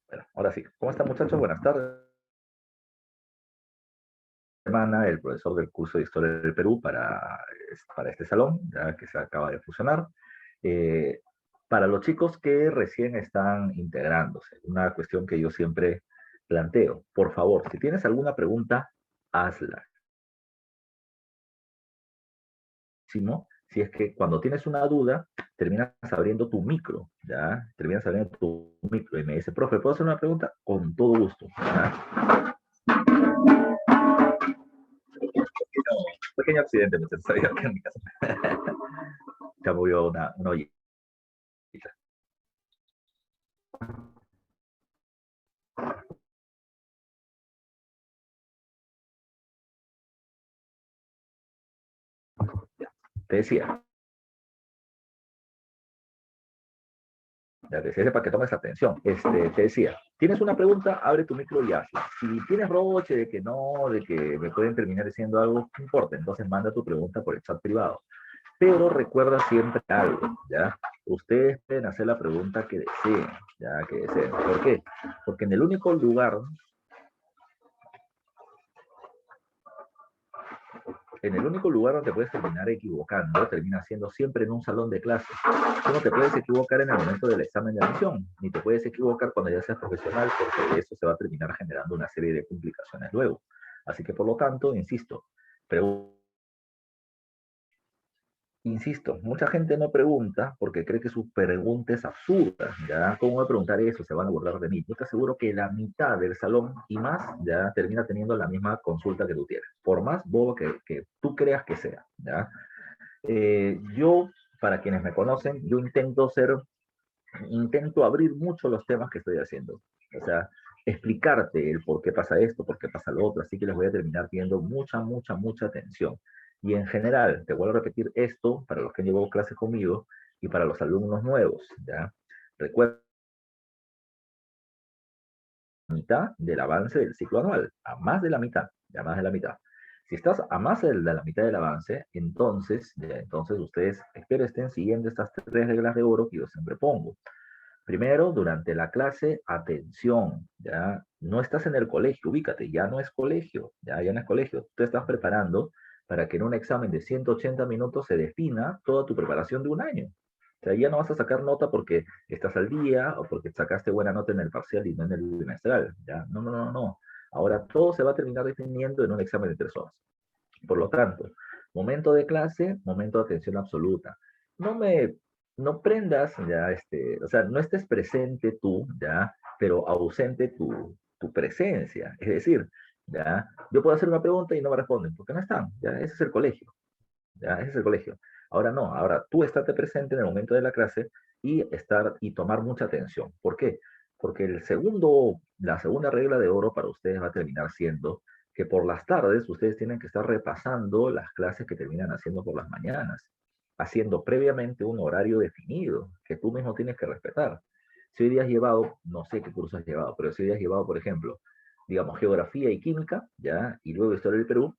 Bueno, ahora sí. ¿Cómo están, muchachos? Buenas tardes. Semana, el profesor del curso de Historia del Perú para este salón, ya que se acaba de fusionar. Eh, para los chicos que recién están integrándose, una cuestión que yo siempre planteo. Por favor, si tienes alguna pregunta, hazla. Si no, si es que cuando tienes una duda, terminas abriendo tu micro, ¿ya? Terminas abriendo tu micro y me dice, profe, ¿puedo hacer una pregunta? Con todo gusto, ¿ya? Pequeño accidente, me sabía que en mi casa se movió una ollita. Te decía, ya te decía para que tomes atención. Te decía, tienes una pregunta, abre tu micro y hazla. Si tienes roche de que no, de que me pueden terminar diciendo algo, no importa, entonces manda tu pregunta por el chat privado. Pero recuerda siempre algo, ¿ya? Ustedes pueden hacer la pregunta que deseen, ¿ya? Que deseen. ¿Por qué? Porque en el único lugar donde puedes terminar equivocando, termina siendo siempre en un salón de clases. Tú no te puedes equivocar en el momento del examen de admisión, ni te puedes equivocar cuando ya seas profesional, porque eso se va a terminar generando una serie de complicaciones luego. Así que, por lo tanto, insisto, pregunta. Insisto, mucha gente no pregunta porque cree que su pregunta es absurda, ¿ya? ¿Cómo voy a preguntar eso? Se van a burlar de mí. Yo te aseguro que la mitad del salón y más ya termina teniendo la misma consulta que tú tienes, por más bobo que tú creas que sea, ¿ya? Yo, para quienes me conocen, yo intento abrir mucho los temas que estoy haciendo. O sea, explicarte el por qué pasa esto, por qué pasa lo otro. Así que les voy a terminar pidiendo mucha atención. Y en general, te vuelvo a repetir esto para los que han llevado clases conmigo y para los alumnos nuevos, ¿ya? Recuerda la mitad del avance del ciclo anual, a más de la mitad, ya más de la mitad. Si estás a más de la mitad del avance, entonces ustedes espero estén siguiendo estas tres reglas de oro que yo siempre pongo. Primero, durante la clase, atención, ya no estás en el colegio, ubícate, ya no es colegio, ya no es colegio. Tú estás preparando para que en un examen de 180 minutos se defina toda tu preparación de un año. O sea, ya no vas a sacar nota porque estás al día o porque sacaste buena nota en el parcial y no en el bimestral, ya. No. Ahora todo se va a terminar definiendo en un examen de 3 horas. Por lo tanto, momento de clase, momento de atención absoluta. No me, no prendas, ya, o sea, no estés presente tú, ya, pero ausente tu presencia. Es decir, ya, yo puedo hacer una pregunta y no me responden, porque no están, ya, ese es el colegio, ya, ese es el colegio. Ahora no, ahora tú estate presente en el momento de la clase y tomar mucha atención. ¿Por qué? Porque la segunda regla de oro para ustedes va a terminar siendo que por las tardes ustedes tienen que estar repasando las clases que terminan haciendo por las mañanas, haciendo previamente un horario definido que tú mismo tienes que respetar. Si hoy día has llevado, no sé qué curso has llevado, pero si hoy día has llevado, por ejemplo, digamos, geografía y química, ¿ya? Y luego historia del Perú,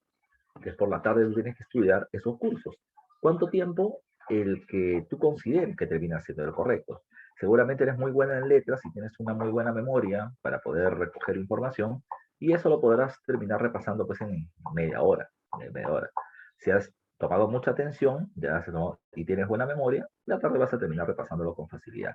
que es por la tarde tú tienes que estudiar esos cursos. ¿Cuánto tiempo el que tú consideres que termina siendo el correcto? Seguramente eres muy buena en letras y tienes una muy buena memoria para poder recoger información y eso lo podrás terminar repasando pues en media hora. Si has tomado mucha atención y tienes buena memoria, la tarde vas a terminar repasándolo con facilidad.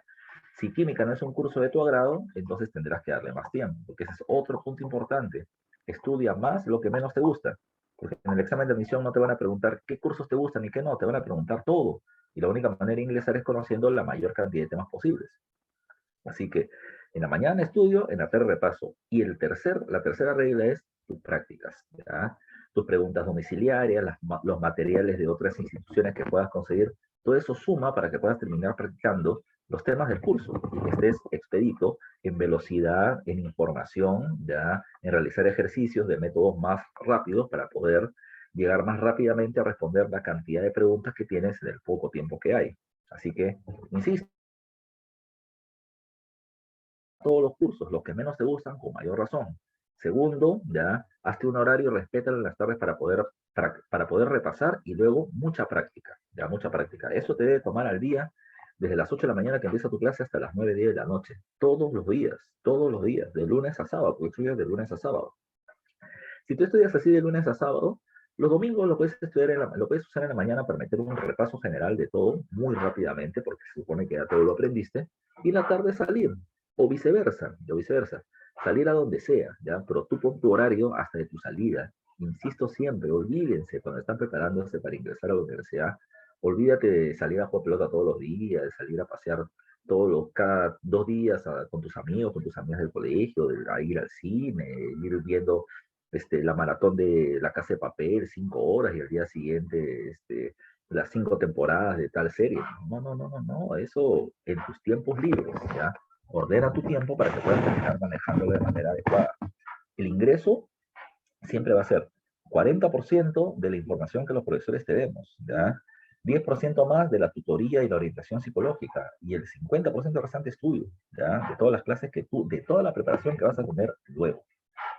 Si química no es un curso de tu agrado, entonces tendrás que darle más tiempo, porque ese es otro punto importante. Estudia más lo que menos te gusta. Porque en el examen de admisión no te van a preguntar qué cursos te gustan y qué no, te van a preguntar todo. Y la única manera de ingresar es conociendo la mayor cantidad de temas posibles. Así que en la mañana estudio, en la tarde repaso. Y la tercera regla es tus prácticas, ¿ya? Tus preguntas domiciliarias, los materiales de otras instituciones que puedas conseguir. Todo eso suma para que puedas terminar practicando los temas del curso y que estés expedito en velocidad, en información, ya en realizar ejercicios de métodos más rápidos para poder llegar más rápidamente a responder la cantidad de preguntas que tienes en el poco tiempo que hay. Así que, insisto, todos los cursos, los que menos te gustan, con mayor razón. Segundo, ya, hazte un horario, respétalo en las tardes para poder repasar y luego mucha práctica, ya, mucha práctica. Eso te debe tomar al día desde las 8 de la mañana que empieza tu clase hasta las 9, 10 de la noche, todos los días, de lunes a sábado, porque estudias de lunes a sábado. Si tú estudias así de lunes a sábado, los domingos lo puedes estudiar lo puedes usar en la mañana para meter un repaso general de todo muy rápidamente, porque se supone que ya todo lo aprendiste, y en la tarde salir, o viceversa, salir a donde sea, ¿ya? Pero tú pon tu horario hasta de tu salida. Insisto siempre, olvídense cuando están preparándose para ingresar a la universidad, olvídate de salir a jugar pelota todos los días, de salir a pasear cada 2 días con tus amigos, con tus amigas del colegio, a ir al cine, ir viendo la maratón de La Casa de Papel, 5 horas, y al día siguiente las 5 temporadas de tal serie. No, no, no, no, no, eso en tus tiempos libres, ¿ya? Ordena tu tiempo para que puedas terminar manejándolo de manera adecuada. El ingreso siempre va a ser 40% de la información que los profesores te demos, ¿ya? 10% más de la tutoría y la orientación psicológica, y el 50% restante estudio, ¿ya? De todas las clases de toda la preparación que vas a tener luego.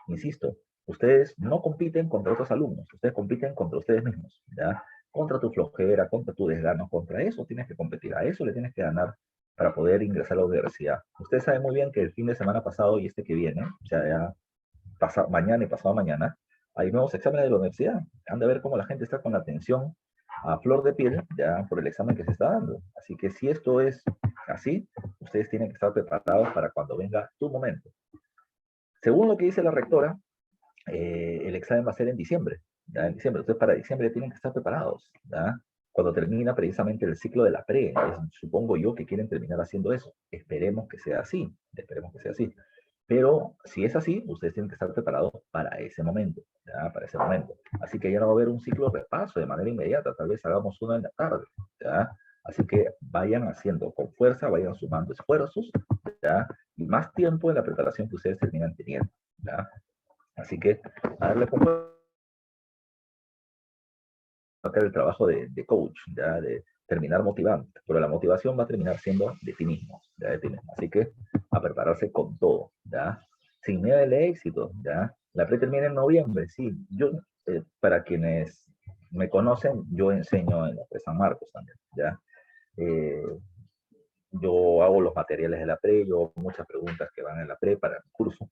Insisto, ustedes no compiten contra otros alumnos, ustedes compiten contra ustedes mismos, ¿ya? Contra tu flojera, contra tu desgano, contra eso tienes que competir, a eso le tienes que ganar para poder ingresar a la universidad. Ustedes saben muy bien que el fin de semana pasado y este que viene, o sea, ya mañana y pasado mañana, hay nuevos exámenes de la universidad. Han de ver cómo la gente está con la atención a flor de piel ya por el examen que se está dando. Así que si esto es así, ustedes tienen que estar preparados para cuando venga tu momento. Según lo que dice la rectora, el examen va a ser en diciembre, ¿ya? En diciembre. Entonces, para diciembre tienen que estar preparados, ¿ya? Cuando termina precisamente el ciclo de la pre, supongo yo que quieren terminar haciendo eso. Esperemos que sea así, esperemos que sea así. Pero si es así, ustedes tienen que estar preparados para ese momento, ¿ya? Para ese momento. Así que ya no va a haber un ciclo de repaso de manera inmediata, tal vez hagamos uno en la tarde, ¿ya? Así que vayan haciendo con fuerza, vayan sumando esfuerzos, ¿ya? Y más tiempo en la preparación que ustedes terminan teniendo, ¿ya? Así que a darle con el trabajo de coach, ¿ya? De terminar motivando, pero la motivación va a terminar siendo de ti mismo, ¿ya? De ti mismo. Así que a prepararse con todo, ¿ya? Sin miedo al éxito, ¿ya? La pre termina en noviembre, sí. Yo, para quienes me conocen, yo enseño en la pre San Marcos también, ¿ya? Eh, yo hago los materiales de la pre, yo hago muchas preguntas que van en la pre para el curso.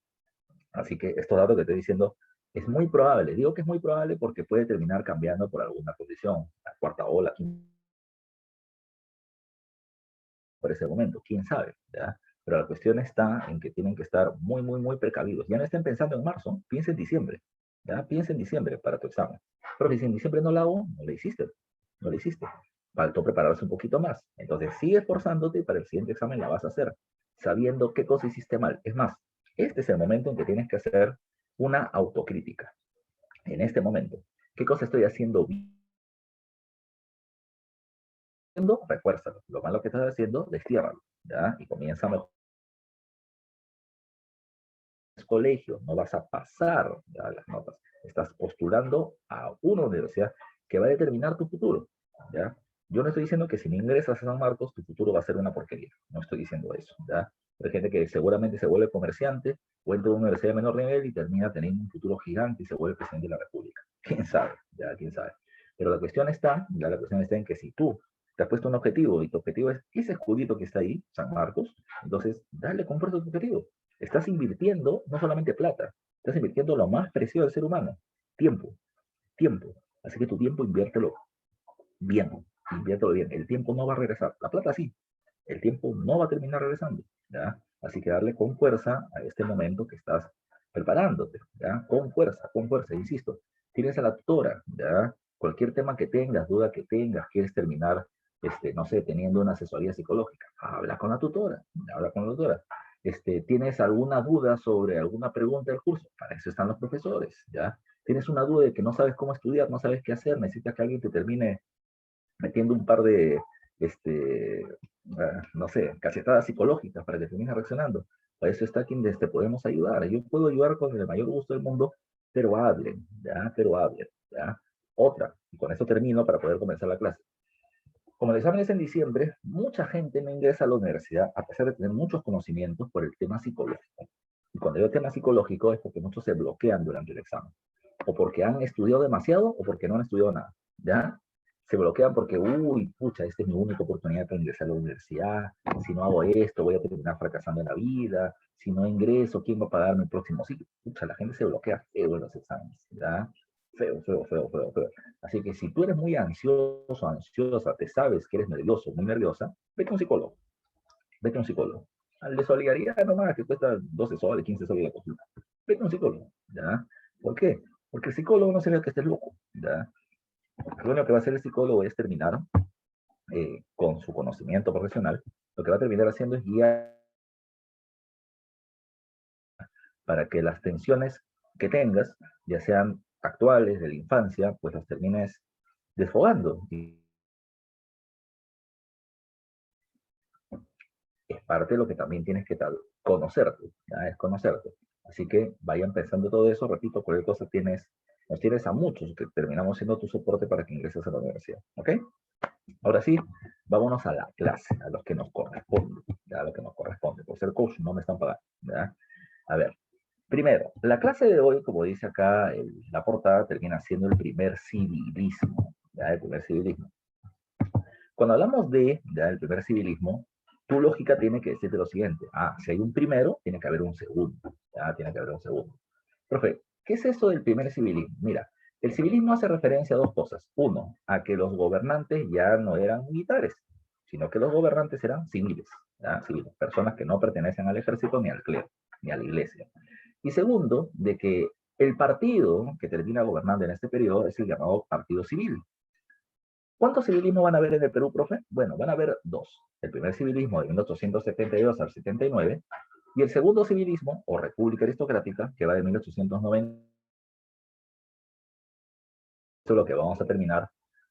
Así que estos datos que estoy diciendo es muy probable. Digo que es muy probable porque puede terminar cambiando por alguna condición, la cuarta ola, por ese momento, quién sabe, ¿ya? Pero la cuestión está en que tienen que estar muy, muy, muy precavidos. Ya no estén pensando en marzo, piensa en diciembre, ¿ya? Piensa en diciembre para tu examen. Pero si en diciembre no la hago, no lo hiciste, no lo hiciste. Faltó prepararse un poquito más. Entonces sigue esforzándote y para el siguiente examen la vas a hacer, sabiendo qué cosa hiciste mal. Es más, este es el momento en que tienes que hacer una autocrítica. En este momento, ¿qué cosa estoy haciendo bien? Refuérzalo. Lo malo que estás haciendo, destiérralo, ¿ya? Y comienza mejor. Colegio, no vas a pasar ya las notas. Estás postulando a una universidad que va a determinar tu futuro, ¿ya? Yo no estoy diciendo que si no ingresas a San Marcos, tu futuro va a ser una porquería. No estoy diciendo eso, ¿ya? Hay gente que seguramente se vuelve comerciante o entra a una universidad de menor nivel y termina teniendo un futuro gigante y se vuelve presidente de la República. ¿Quién sabe? ¿Ya? ¿Quién sabe? Pero la cuestión está en que si tú te has puesto un objetivo y tu objetivo es ese escudito que está ahí, San Marcos, entonces dale con fuerza tu objetivo. Estás invirtiendo no solamente plata, estás invirtiendo lo más precioso del ser humano, tiempo, tiempo. Así que tu tiempo bien, inviértelo bien. El tiempo no va a regresar, la plata sí, el tiempo no va a terminar regresando, ¿ya? Así que darle con fuerza a este momento que estás preparándote, ¿ya? Con fuerza, insisto. Tienes a la tutora, ¿ya? Cualquier tema que tengas, duda que tengas, quieres terminar, no sé, teniendo una asesoría psicológica, habla con la tutora, habla con la tutora. ¿Tienes alguna duda sobre alguna pregunta del curso? Para eso están los profesores, ¿ya? Tienes una duda de que no sabes cómo estudiar, no sabes qué hacer, necesitas que alguien te termine metiendo un par de, no sé, cachetadas psicológicas para que termine reaccionando. Para eso está quien te podemos ayudar. Yo puedo ayudar con el mayor gusto del mundo, pero hablen, ¿ya? Pero hablen, ¿ya? Otra, y con eso termino para poder comenzar la clase. Como el examen es en diciembre, mucha gente no ingresa a la universidad a pesar de tener muchos conocimientos por el tema psicológico. Y cuando digo tema psicológico es porque muchos se bloquean durante el examen. O porque han estudiado demasiado o porque no han estudiado nada, ¿ya? se bloquean porque, uy, pucha, esta es mi única oportunidad para ingresar a la universidad, si no hago esto voy a terminar fracasando en la vida, si no ingreso, ¿quién va a pagar mi próximo ciclo? Pucha, la gente se bloquea feo en los exámenes, ¿ya? Feo, feo, feo, feo, feo. Así que si tú eres muy ansioso, ansiosa, te sabes que eres nervioso, muy nerviosa, vete a un psicólogo, vete a un psicólogo. Al de solidaridad nomás, que cuesta 12 soles, 15 soles la consulta. Vete a un psicólogo, ¿ya? ¿Por qué? Porque el psicólogo no significa que estés loco, ¿ya? Lo único que va a hacer el psicólogo es terminar con su conocimiento profesional, lo que va a terminar haciendo es guiar para que las tensiones que tengas, ya sean actuales, de la infancia, pues las termines desfogando. Y es parte de lo que también tienes que conocerte, ¿ya? Es conocerte. Así que vayan pensando todo eso, repito, cualquier cosa nos tienes a muchos que terminamos siendo tu soporte para que ingreses a la universidad, ¿ok? Ahora sí, vámonos a la clase, a los que nos corresponde, ¿ya? A lo que nos corresponde. Por ser coach no me están pagando, ¿ya? A ver, primero, la clase de hoy, como dice acá la portada, termina siendo el primer civilismo, ¿ya? El primer civilismo. Cuando hablamos ya, el primer civilismo, tu lógica tiene que decirte lo siguiente. Ah, si hay un primero, tiene que haber un segundo, ¿ya? Tiene que haber un segundo. Profe, ¿qué es eso del primer civilismo? Mira, el civilismo hace referencia a dos cosas. Uno, a que los gobernantes ya no eran militares, sino que los gobernantes eran civiles, ¿ya? Civiles, personas que no pertenecen al ejército ni al clero, ni a la iglesia. Y segundo, de que el partido que termina gobernando en este periodo es el llamado partido civil. ¿Cuántos civilismos van a haber en el Perú, profe? Bueno, van a haber dos. El primer civilismo de 1872 al 79 y el segundo civilismo, o república aristocrática, que va de 1890. Esto es lo que vamos a terminar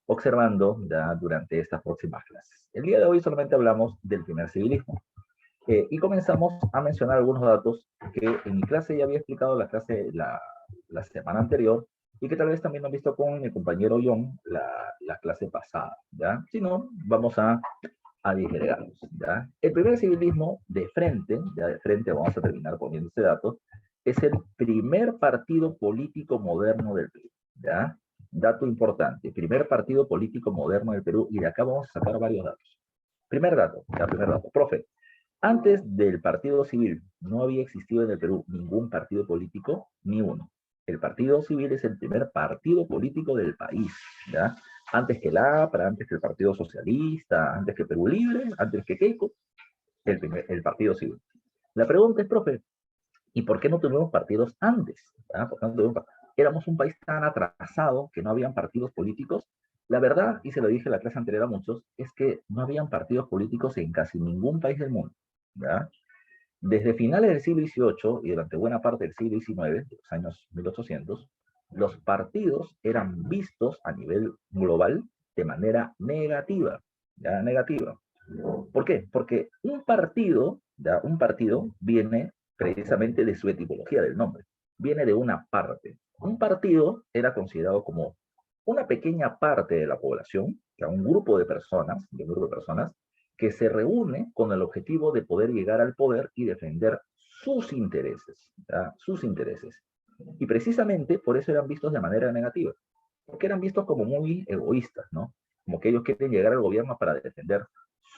observando ya durante estas próximas clases. El día de hoy solamente hablamos del primer civilismo. Y comenzamos a mencionar algunos datos que en mi clase ya había explicado la semana anterior y que tal vez también han visto con mi compañero John la clase pasada, ¿ya? Si no, vamos a disgregarlos, ¿ya? El primer civilismo ya de frente vamos a terminar poniendo este dato, es el primer partido político moderno del Perú, ¿ya? Dato importante, primer partido político moderno del Perú, y de acá vamos a sacar varios datos. Primer dato, profe, antes del Partido Civil no había existido en el Perú ningún partido político, ni uno. El Partido Civil es el primer partido político del país, ¿ya? Antes que el APRA, antes que el Partido Socialista, antes que Perú Libre, antes que Keiko, el Partido Civil. La pregunta es, profe, ¿y por qué no tuvimos partidos antes? ¿Ah? ¿Por qué no tuvimos? Éramos un país tan atrasado que no habían partidos políticos. La verdad, y se lo dije en la clase anterior a muchos, es que no habían partidos políticos en casi ningún país del mundo, ¿ya? Desde finales del siglo XVIII y durante buena parte del siglo XIX, de los años 1800, los partidos eran vistos a nivel global de manera negativa, ya negativa. ¿Por qué? Porque un partido viene precisamente de su etimología del nombre, viene de una parte. Un partido era considerado como una pequeña parte de la población, ya un grupo de personas que se reúne con el objetivo de poder llegar al poder y defender sus intereses, ¿ya? Sus intereses. Y precisamente por eso eran vistos de manera negativa, porque eran vistos como muy egoístas, ¿no? Como que ellos quieren llegar al gobierno para defender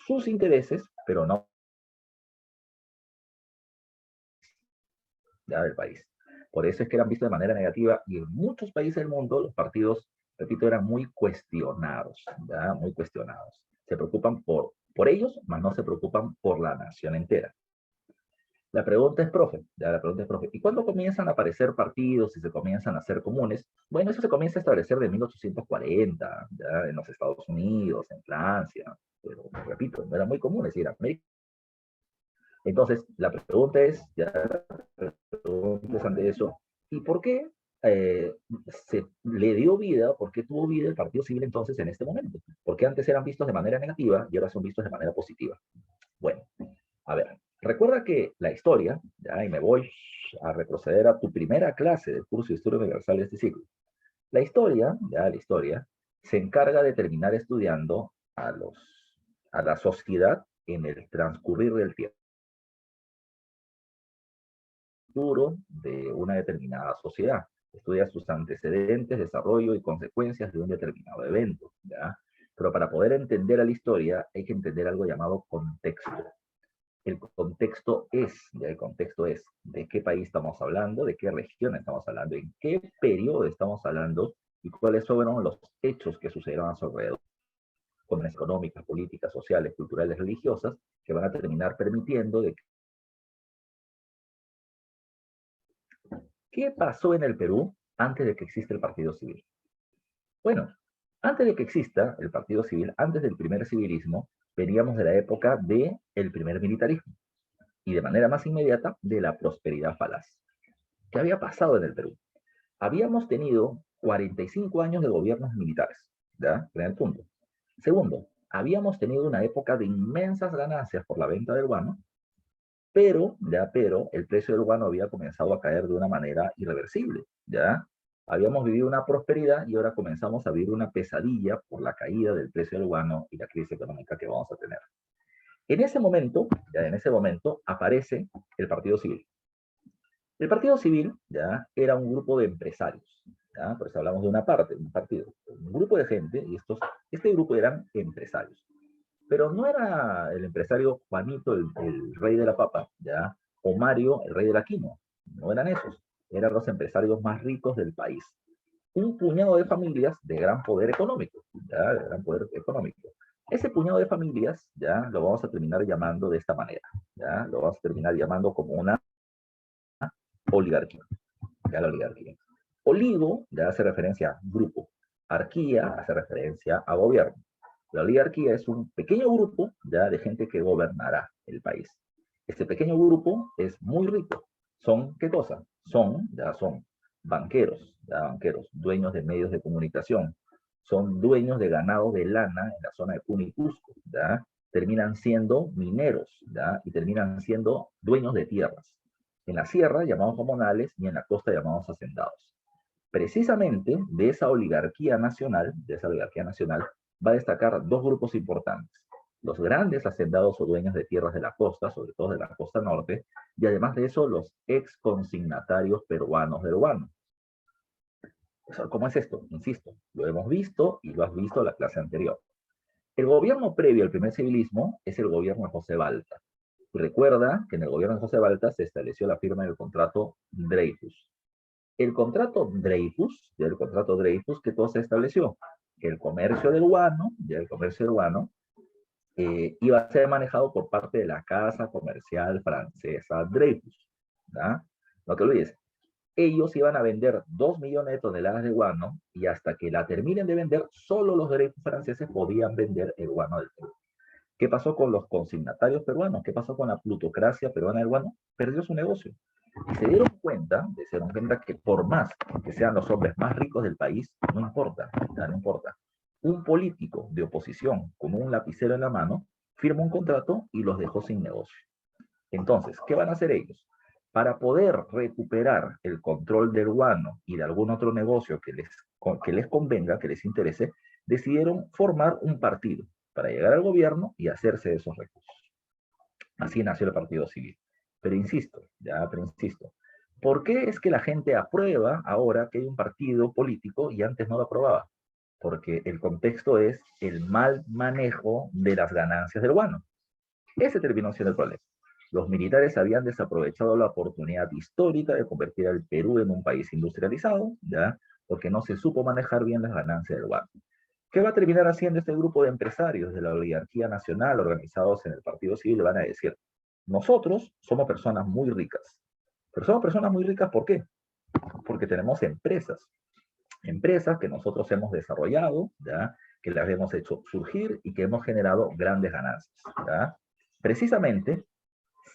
sus intereses, pero no ya del país. Por eso es que eran vistos de manera negativa y en muchos países del mundo los partidos, repito, eran muy cuestionados, ¿ya? Muy cuestionados. Se preocupan por ellos, mas no se preocupan por la nación entera. La pregunta es, profe, ya la pregunta es, profe, ¿y cuándo comienzan a aparecer partidos y se comienzan a hacer comunes? Bueno, eso se comienza a establecer de 1840, ya en los Estados Unidos, en Francia, pero repito, no era muy común, es decir, América. Entonces, la pregunta es, ya interesante de eso, ¿y por qué se le dio vida, por qué tuvo vida el Partido Civil entonces en este momento? Porque antes eran vistos de manera negativa y ahora son vistos de manera positiva. Bueno, a ver, recuerda que la historia, ya, y me voy a retroceder a tu primera clase del curso de Historia Universal de este ciclo. La historia, se encarga de terminar estudiando a la sociedad en el transcurrir del tiempo de una determinada sociedad. Estudia sus antecedentes, desarrollo y consecuencias de un determinado evento, ¿ya? Pero para poder entender a la historia hay que entender algo llamado contexto. El contexto es de qué país estamos hablando, de qué región estamos hablando, en qué periodo estamos hablando y cuáles fueron los hechos que sucedieron a su alrededor, con económicas, políticas, sociales, culturales, religiosas, que van a terminar permitiendo de qué pasó en el Perú antes de que exista el Partido Civil. Bueno, antes de que exista el Partido Civil, antes del primer civilismo, veníamos de la época del primer militarismo y de manera más inmediata de la prosperidad falaz. ¿Qué había pasado en el Perú? Habíamos tenido 45 años de gobiernos militares, ¿ya? Primer punto. Segundo, habíamos tenido una época de inmensas ganancias por la venta del guano, pero el precio del guano había comenzado a caer de una manera irreversible, ¿ya? Habíamos vivido una prosperidad y ahora comenzamos a vivir una pesadilla por la caída del precio del guano y la crisis económica que vamos a tener. En ese momento aparece el Partido Civil. El Partido Civil ya era un grupo de empresarios, ¿ya? Por eso hablamos de una parte, un partido, un grupo de gente, y este grupo eran empresarios. Pero no era el empresario Juanito, el rey de la papa, ¿ya? O Mario, el rey de la quinoa. No eran esos. Eran los empresarios más ricos del país. Un puñado de familias de gran poder económico, ¿ya? De gran poder económico. Ese puñado de familias, ya, lo vamos a terminar llamando de esta manera, ya, lo vamos a terminar llamando como una oligarquía, ya la oligarquía. Oligo ya hace referencia a grupo, arquía hace referencia a gobierno. La oligarquía es un pequeño grupo ya de gente que gobernará el país. Este pequeño grupo es muy rico. ¿Son qué cosa? Son banqueros, dueños de medios de comunicación, son dueños de ganado de lana en la zona de Puno y Cusco, ¿ya? Terminan siendo mineros, ¿ya? Y terminan siendo dueños de tierras. En la sierra llamados comunales y en la costa llamados hacendados. Precisamente de esa oligarquía nacional, va a destacar dos grupos importantes. Los grandes hacendados o dueños de tierras de la costa, sobre todo de la costa norte, y además de eso, los ex consignatarios peruanos del guano. ¿Cómo es esto? Insisto, lo hemos visto y lo has visto la clase anterior. El gobierno previo al primer civilismo es el gobierno de José Balta. Recuerda que en el gobierno de José Balta se estableció la firma del contrato Dreyfus. El contrato Dreyfus, que todo se estableció, que el comercio del guano, iba a ser manejado por parte de la casa comercial francesa Dreyfus, ¿ya? No te olvides, ellos iban a vender 2 millones de toneladas de guano y hasta que la terminen de vender, solo los Dreyfus franceses podían vender el guano del Perú. ¿Qué pasó con los consignatarios peruanos? ¿Qué pasó con la plutocracia peruana del guano? Perdió su negocio. Y se dieron cuenta que por más que sean los hombres más ricos del país, no importa, ya no importa. Un político de oposición con un lapicero en la mano firma un contrato y los dejó sin negocio. Entonces, ¿qué van a hacer ellos? Para poder recuperar el control del guano y de algún otro negocio que les convenga, que les interese, decidieron formar un partido para llegar al gobierno y hacerse de esos recursos. Así nació el Partido Civil. Pero insisto, ¿por qué es que la gente aprueba ahora que hay un partido político y antes no lo aprobaba? Porque el contexto es el mal manejo de las ganancias del guano. Ese terminó siendo el problema. Los militares habían desaprovechado la oportunidad histórica de convertir al Perú en un país industrializado, ¿ya? Porque no se supo manejar bien las ganancias del guano. ¿Qué va a terminar haciendo este grupo de empresarios de la oligarquía nacional organizados en el Partido Civil? Le van a decir, nosotros somos personas muy ricas. Pero somos personas muy ricas, ¿por qué? Porque tenemos empresas que nosotros hemos desarrollado, ¿ya? Que las hemos hecho surgir y que hemos generado grandes ganancias, ¿ya? Precisamente,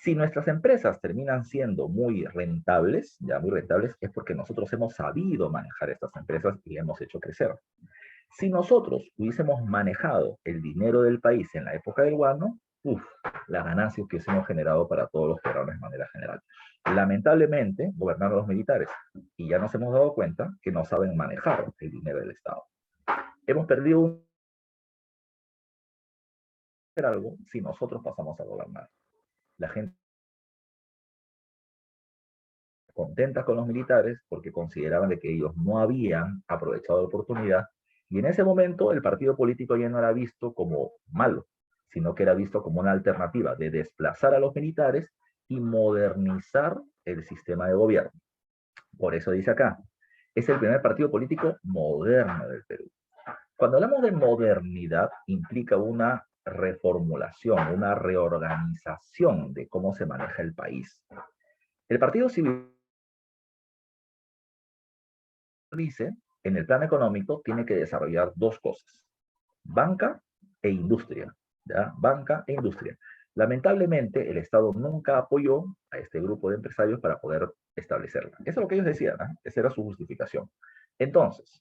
si nuestras empresas terminan siendo muy rentables, es porque nosotros hemos sabido manejar estas empresas y hemos hecho crecer. Si nosotros hubiésemos manejado el dinero del país en la época del guano, las ganancias que hubiésemos generado para todos los peruanos de manera general. Lamentablemente, gobernaron los militares y ya nos hemos dado cuenta que no saben manejar el dinero del Estado. Hemos perdido algo si nosotros pasamos a gobernar. La gente contenta con los militares porque consideraban de que ellos no habían aprovechado la oportunidad Y en ese momento el partido político ya no era visto como malo, sino que era visto como una alternativa de desplazar a los militares y modernizar el sistema de gobierno. Por eso dice acá, es el primer partido político moderno del Perú. Cuando hablamos de modernidad, implica una reformulación, una reorganización de cómo se maneja el país. El Partido Civil dice, en el plan económico tiene que desarrollar dos cosas, banca e industria, ¿ya? Banca e industria. Lamentablemente, el Estado nunca apoyó a este grupo de empresarios para poder establecerla. Eso es lo que ellos decían, ¿eh? Esa era su justificación. Entonces,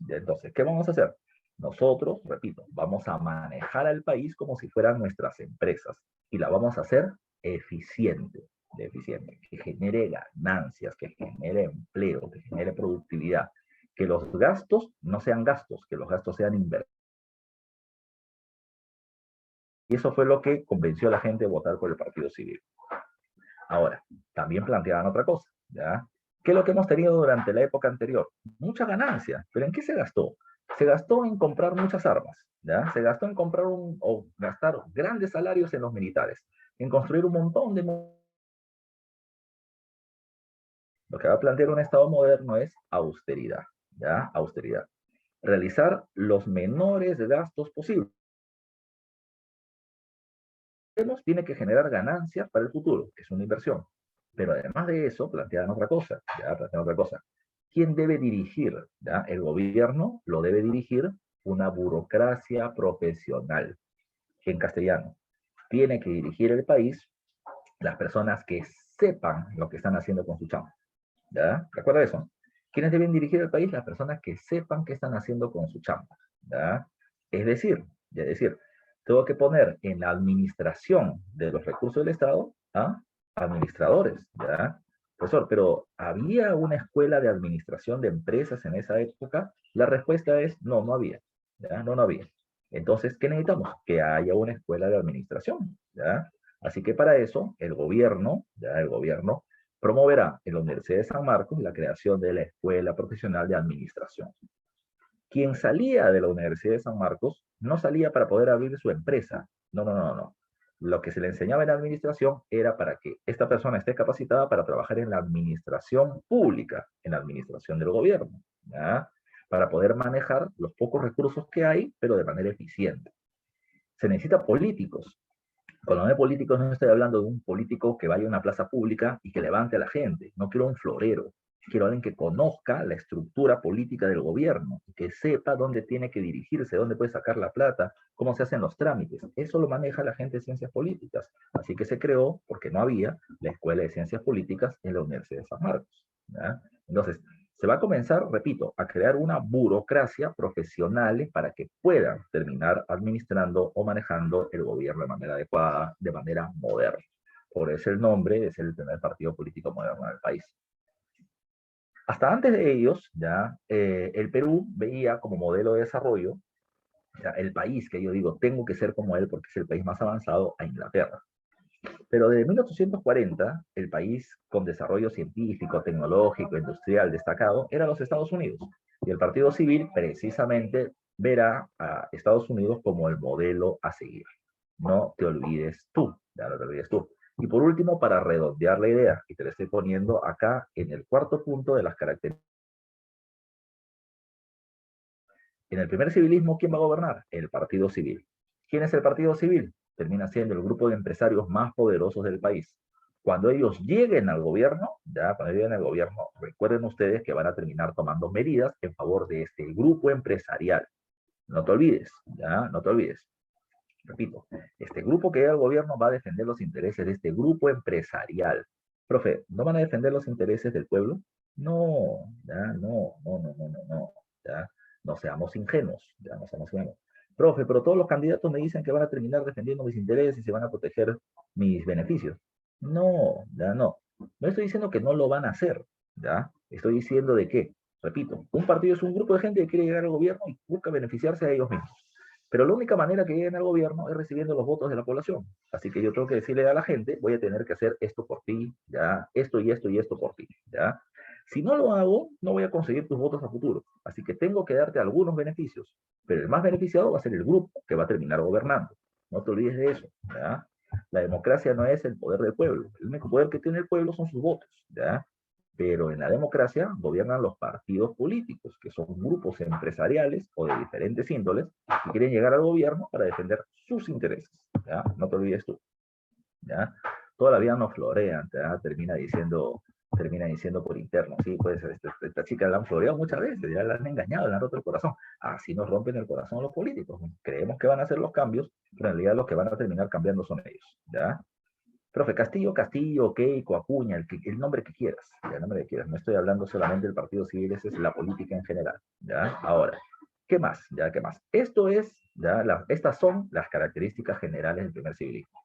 ¿qué vamos a hacer? Nosotros, repito, vamos a manejar al país como si fueran nuestras empresas y la vamos a hacer eficiente, que genere ganancias, que genere empleo, que genere productividad, que los gastos no sean gastos, que los gastos sean inversiones. Y eso fue lo que convenció a la gente de votar por el Partido Civil. Ahora, también planteaban otra cosa, ¿ya? ¿Qué es lo que hemos tenido durante la época anterior? Mucha ganancia, pero ¿en qué se gastó? Se gastó en comprar muchas armas, ¿ya? Se gastó en comprar o gastar grandes salarios en los militares, en construir un montón de... Lo que va a plantear un Estado moderno es austeridad, ¿ya? Austeridad. Realizar los menores gastos posibles. Tiene que generar ganancias para el futuro, que es una inversión. Pero además de eso, plantean otra cosa, ¿ya? Plantean otra cosa. ¿Quién debe dirigir? ¿Ya? El gobierno lo debe dirigir una burocracia profesional. En castellano, tiene que dirigir el país las personas que sepan lo que están haciendo con su chamba. ¿Ya? ¿Recuerda eso? ¿Quiénes deben dirigir el país? Las personas que sepan qué están haciendo con su chamba. ¿Ya? Es decir, tengo que poner en la administración de los recursos del Estado a administradores, ¿ya? Profesor, pero ¿había una escuela de administración de empresas en esa época? La respuesta es no, no había, ¿ya? No, no había. Entonces, ¿qué necesitamos? Que haya una escuela de administración, ¿ya? Así que para eso, el gobierno promoverá en la Universidad de San Marcos la creación de la Escuela Profesional de Administración. Quien salía de la Universidad de San Marcos no salía para poder abrir su empresa. No, no, no, no. Lo que se le enseñaba en administración era para que esta persona esté capacitada para trabajar en la administración pública, en la administración del gobierno, ¿ya? Para poder manejar los pocos recursos que hay, pero de manera eficiente. Se necesita políticos. Cuando hablo de políticos no estoy hablando de un político que vaya a una plaza pública y que levante a la gente. No quiero un florero. Quiero alguien que conozca la estructura política del gobierno, que sepa dónde tiene que dirigirse, dónde puede sacar la plata, cómo se hacen los trámites. Eso lo maneja la gente de ciencias políticas. Así que se creó, porque no había, la Escuela de Ciencias Políticas en la Universidad de San Marcos, ¿ya? Entonces, se va a comenzar, repito, a crear una burocracia profesional para que puedan terminar administrando o manejando el gobierno de manera adecuada, de manera moderna. Por eso el nombre es el primer partido político moderno del país. Hasta antes de ellos, ya el Perú veía como modelo de desarrollo, ya, el país que yo digo, tengo que ser como él porque es el país más avanzado, a Inglaterra. Pero desde 1840, el país con desarrollo científico, tecnológico, industrial destacado era los Estados Unidos. Y el Partido Civil precisamente verá a Estados Unidos como el modelo a seguir. No te olvides tú, ya no te olvides tú. Y por último, para redondear la idea, y te lo estoy poniendo acá en el cuarto punto de las características. En el primer civilismo, ¿quién va a gobernar? El Partido Civil. ¿Quién es el Partido Civil? Termina siendo el grupo de empresarios más poderosos del país. Cuando ellos lleguen al gobierno, recuerden ustedes que van a terminar tomando medidas en favor de este grupo empresarial. No te olvides, ya, no te olvides. Repito, este grupo que llega al gobierno va a defender los intereses de este grupo empresarial. Profe, ¿no van a defender los intereses del pueblo? No, ya, no, no, no, no, no, no, ya, no seamos ingenuos, ya, no seamos ingenuos. Profe, pero todos los candidatos me dicen que van a terminar defendiendo mis intereses y van a proteger mis beneficios. No, ya no. No estoy diciendo que no lo van a hacer, ya. Estoy diciendo de que, repito, un partido es un grupo de gente que quiere llegar al gobierno y busca beneficiarse a ellos mismos. Pero la única manera que lleguen al gobierno es recibiendo los votos de la población. Así que yo tengo que decirle a la gente, voy a tener que hacer esto por ti, ya, esto y esto y esto por ti, ya. Si no lo hago, no voy a conseguir tus votos a futuro. Así que tengo que darte algunos beneficios, pero el más beneficiado va a ser el grupo que va a terminar gobernando. No te olvides de eso, ¿ya? La democracia no es el poder del pueblo. El único poder que tiene el pueblo son sus votos, ¿ya? Pero en la democracia gobiernan los partidos políticos, que son grupos empresariales o de diferentes índoles, que quieren llegar al gobierno para defender sus intereses, ¿ya? No te olvides tú, ¿ya? Toda la vida nos florean, ¿ya? Termina diciendo por interno, sí, pues esta chica la han floreado muchas veces, ya la han engañado, le han roto el corazón. Así nos rompen el corazón los políticos. Creemos que van a hacer los cambios, pero en realidad los que van a terminar cambiando son ellos, ¿ya? Profe, Castillo, Keiko, Acuña, el nombre que quieras, ya, el nombre que quieras. No estoy hablando solamente del Partido Civil, esa es la política en general, ¿ya? Ahora, ¿qué más? ¿Ya? ¿Qué más? Estas son las características generales del primer civilismo.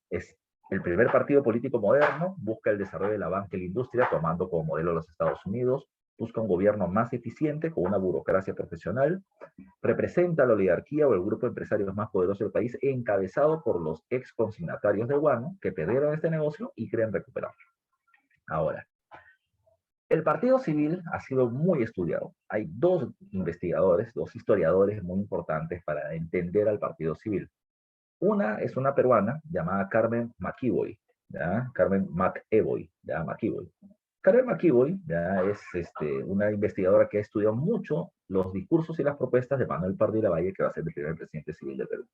Es el primer partido político moderno, busca el desarrollo de la banca y la industria, tomando como modelo los Estados Unidos, busca un gobierno más eficiente, con una burocracia profesional, representa a la oligarquía o el grupo de empresarios más poderoso del país, encabezado por los ex consignatarios de Guano, que perdieron este negocio y creen recuperarlo. Ahora, el Partido Civil ha sido muy estudiado. Hay dos investigadores, dos historiadores muy importantes para entender al Partido Civil. Una es una peruana llamada Carmen McEvoy, ¿ya? Carmen McEvoy, ¿ya? McEvoy. Carmen McEvoy ya es una investigadora que ha estudiado mucho los discursos y las propuestas de Manuel Pardo y Lavalle, que va a ser el primer presidente civil de Perú.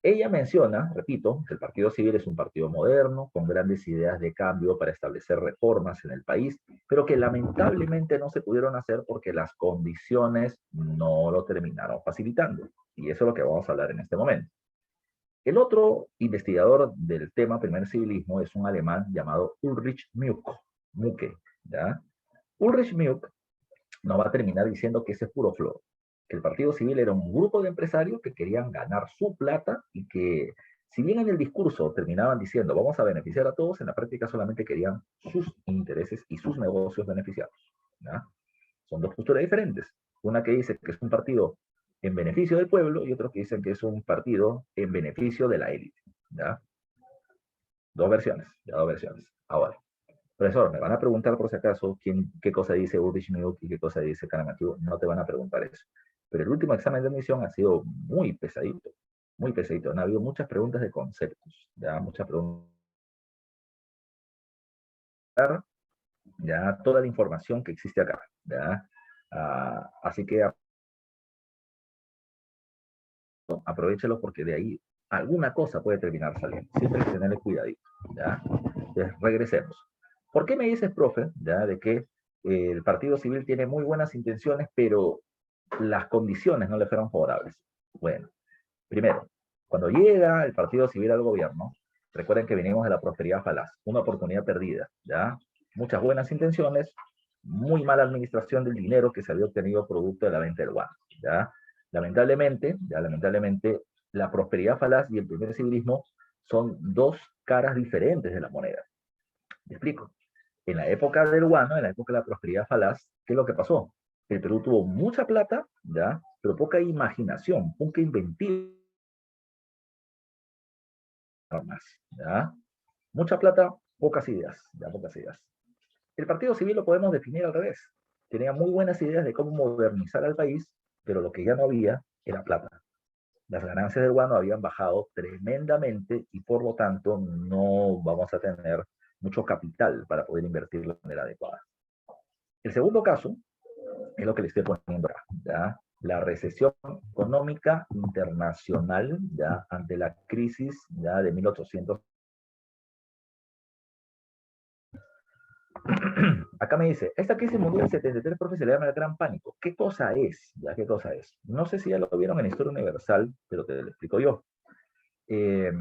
Ella menciona, repito, que el Partido Civil es un partido moderno, con grandes ideas de cambio para establecer reformas en el país, pero que lamentablemente no se pudieron hacer porque las condiciones no lo terminaron facilitando. Y eso es lo que vamos a hablar en este momento. El otro investigador del tema primer civilismo es un alemán llamado Ulrich Mucke, ¿ya? Ulrich Mucke nos va a terminar diciendo que ese es puro flor, que el Partido Civil era un grupo de empresarios que querían ganar su plata y que, si bien en el discurso terminaban diciendo vamos a beneficiar a todos, en la práctica solamente querían sus intereses y sus negocios beneficiados, ¿ya? Son dos posturas diferentes. Una que dice que es un partido en beneficio del pueblo y otro que dicen que es un partido en beneficio de la élite, ¿ya? Dos versiones, ya dos versiones. Ahora, profesor, me van a preguntar por si acaso qué cosa dice Ulrich Mucke y qué cosa dice Karamativo. No te van a preguntar eso. Pero el último examen de admisión ha sido muy pesadito, muy pesadito. Han habido muchas preguntas de conceptos, ya muchas preguntas, ya toda la información que existe acá, ya. Así que aprovechelo porque de ahí alguna cosa puede terminar saliendo. Siempre hay que tenerle cuidadito, ¿ya? Entonces, regresemos. ¿Por qué me dices, profe, ya, de que el Partido Civil tiene muy buenas intenciones, pero las condiciones no le fueron favorables? Bueno, primero, cuando llega el Partido Civil al gobierno, recuerden que venimos de la prosperidad falaz, una oportunidad perdida, ¿ya? Muchas buenas intenciones, muy mala administración del dinero que se había obtenido producto de la venta del guano, ¿ya? Lamentablemente, la prosperidad falaz y el primer civilismo son dos caras diferentes de la moneda. ¿Me explico? En la época del guano, en la época de la prosperidad falaz, ¿qué es lo que pasó? El Perú tuvo mucha plata, ¿ya? Pero poca imaginación, poca inventiva más, ¿ya? Mucha plata, pocas ideas, ya pocas ideas. El Partido Civil lo podemos definir al revés. Tenía muy buenas ideas de cómo modernizar al país, pero lo que ya no había era plata. Las ganancias del guano habían bajado tremendamente y por lo tanto no vamos a tener mucho capital para poder invertir de manera adecuada. El segundo caso es lo que le estoy poniendo acá, ¿ya? La recesión económica internacional, ¿ya? Ante la crisis, ¿ya? De 1800. Acá me dice, esta crisis mundial del 73, profe, se le llama el gran pánico. ¿Qué cosa es? ¿Ya? ¿Qué cosa es? No sé si ya lo vieron en Historia Universal, pero te lo explico yo. Eh,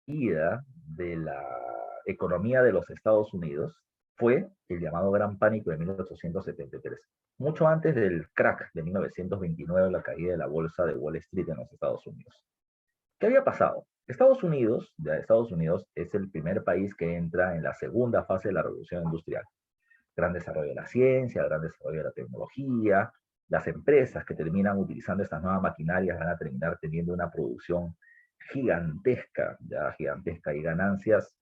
de la economía de los Estados Unidos fue el llamado Gran Pánico de 1873, mucho antes del crack de 1929, la caída de la bolsa de Wall Street en los Estados Unidos. ¿Qué había pasado? Estados Unidos es el primer país que entra en la segunda fase de la revolución industrial. Gran desarrollo de la ciencia, gran desarrollo de la tecnología, las empresas que terminan utilizando estas nuevas maquinarias van a terminar teniendo una producción gigantesca, ya gigantesca, y ganancias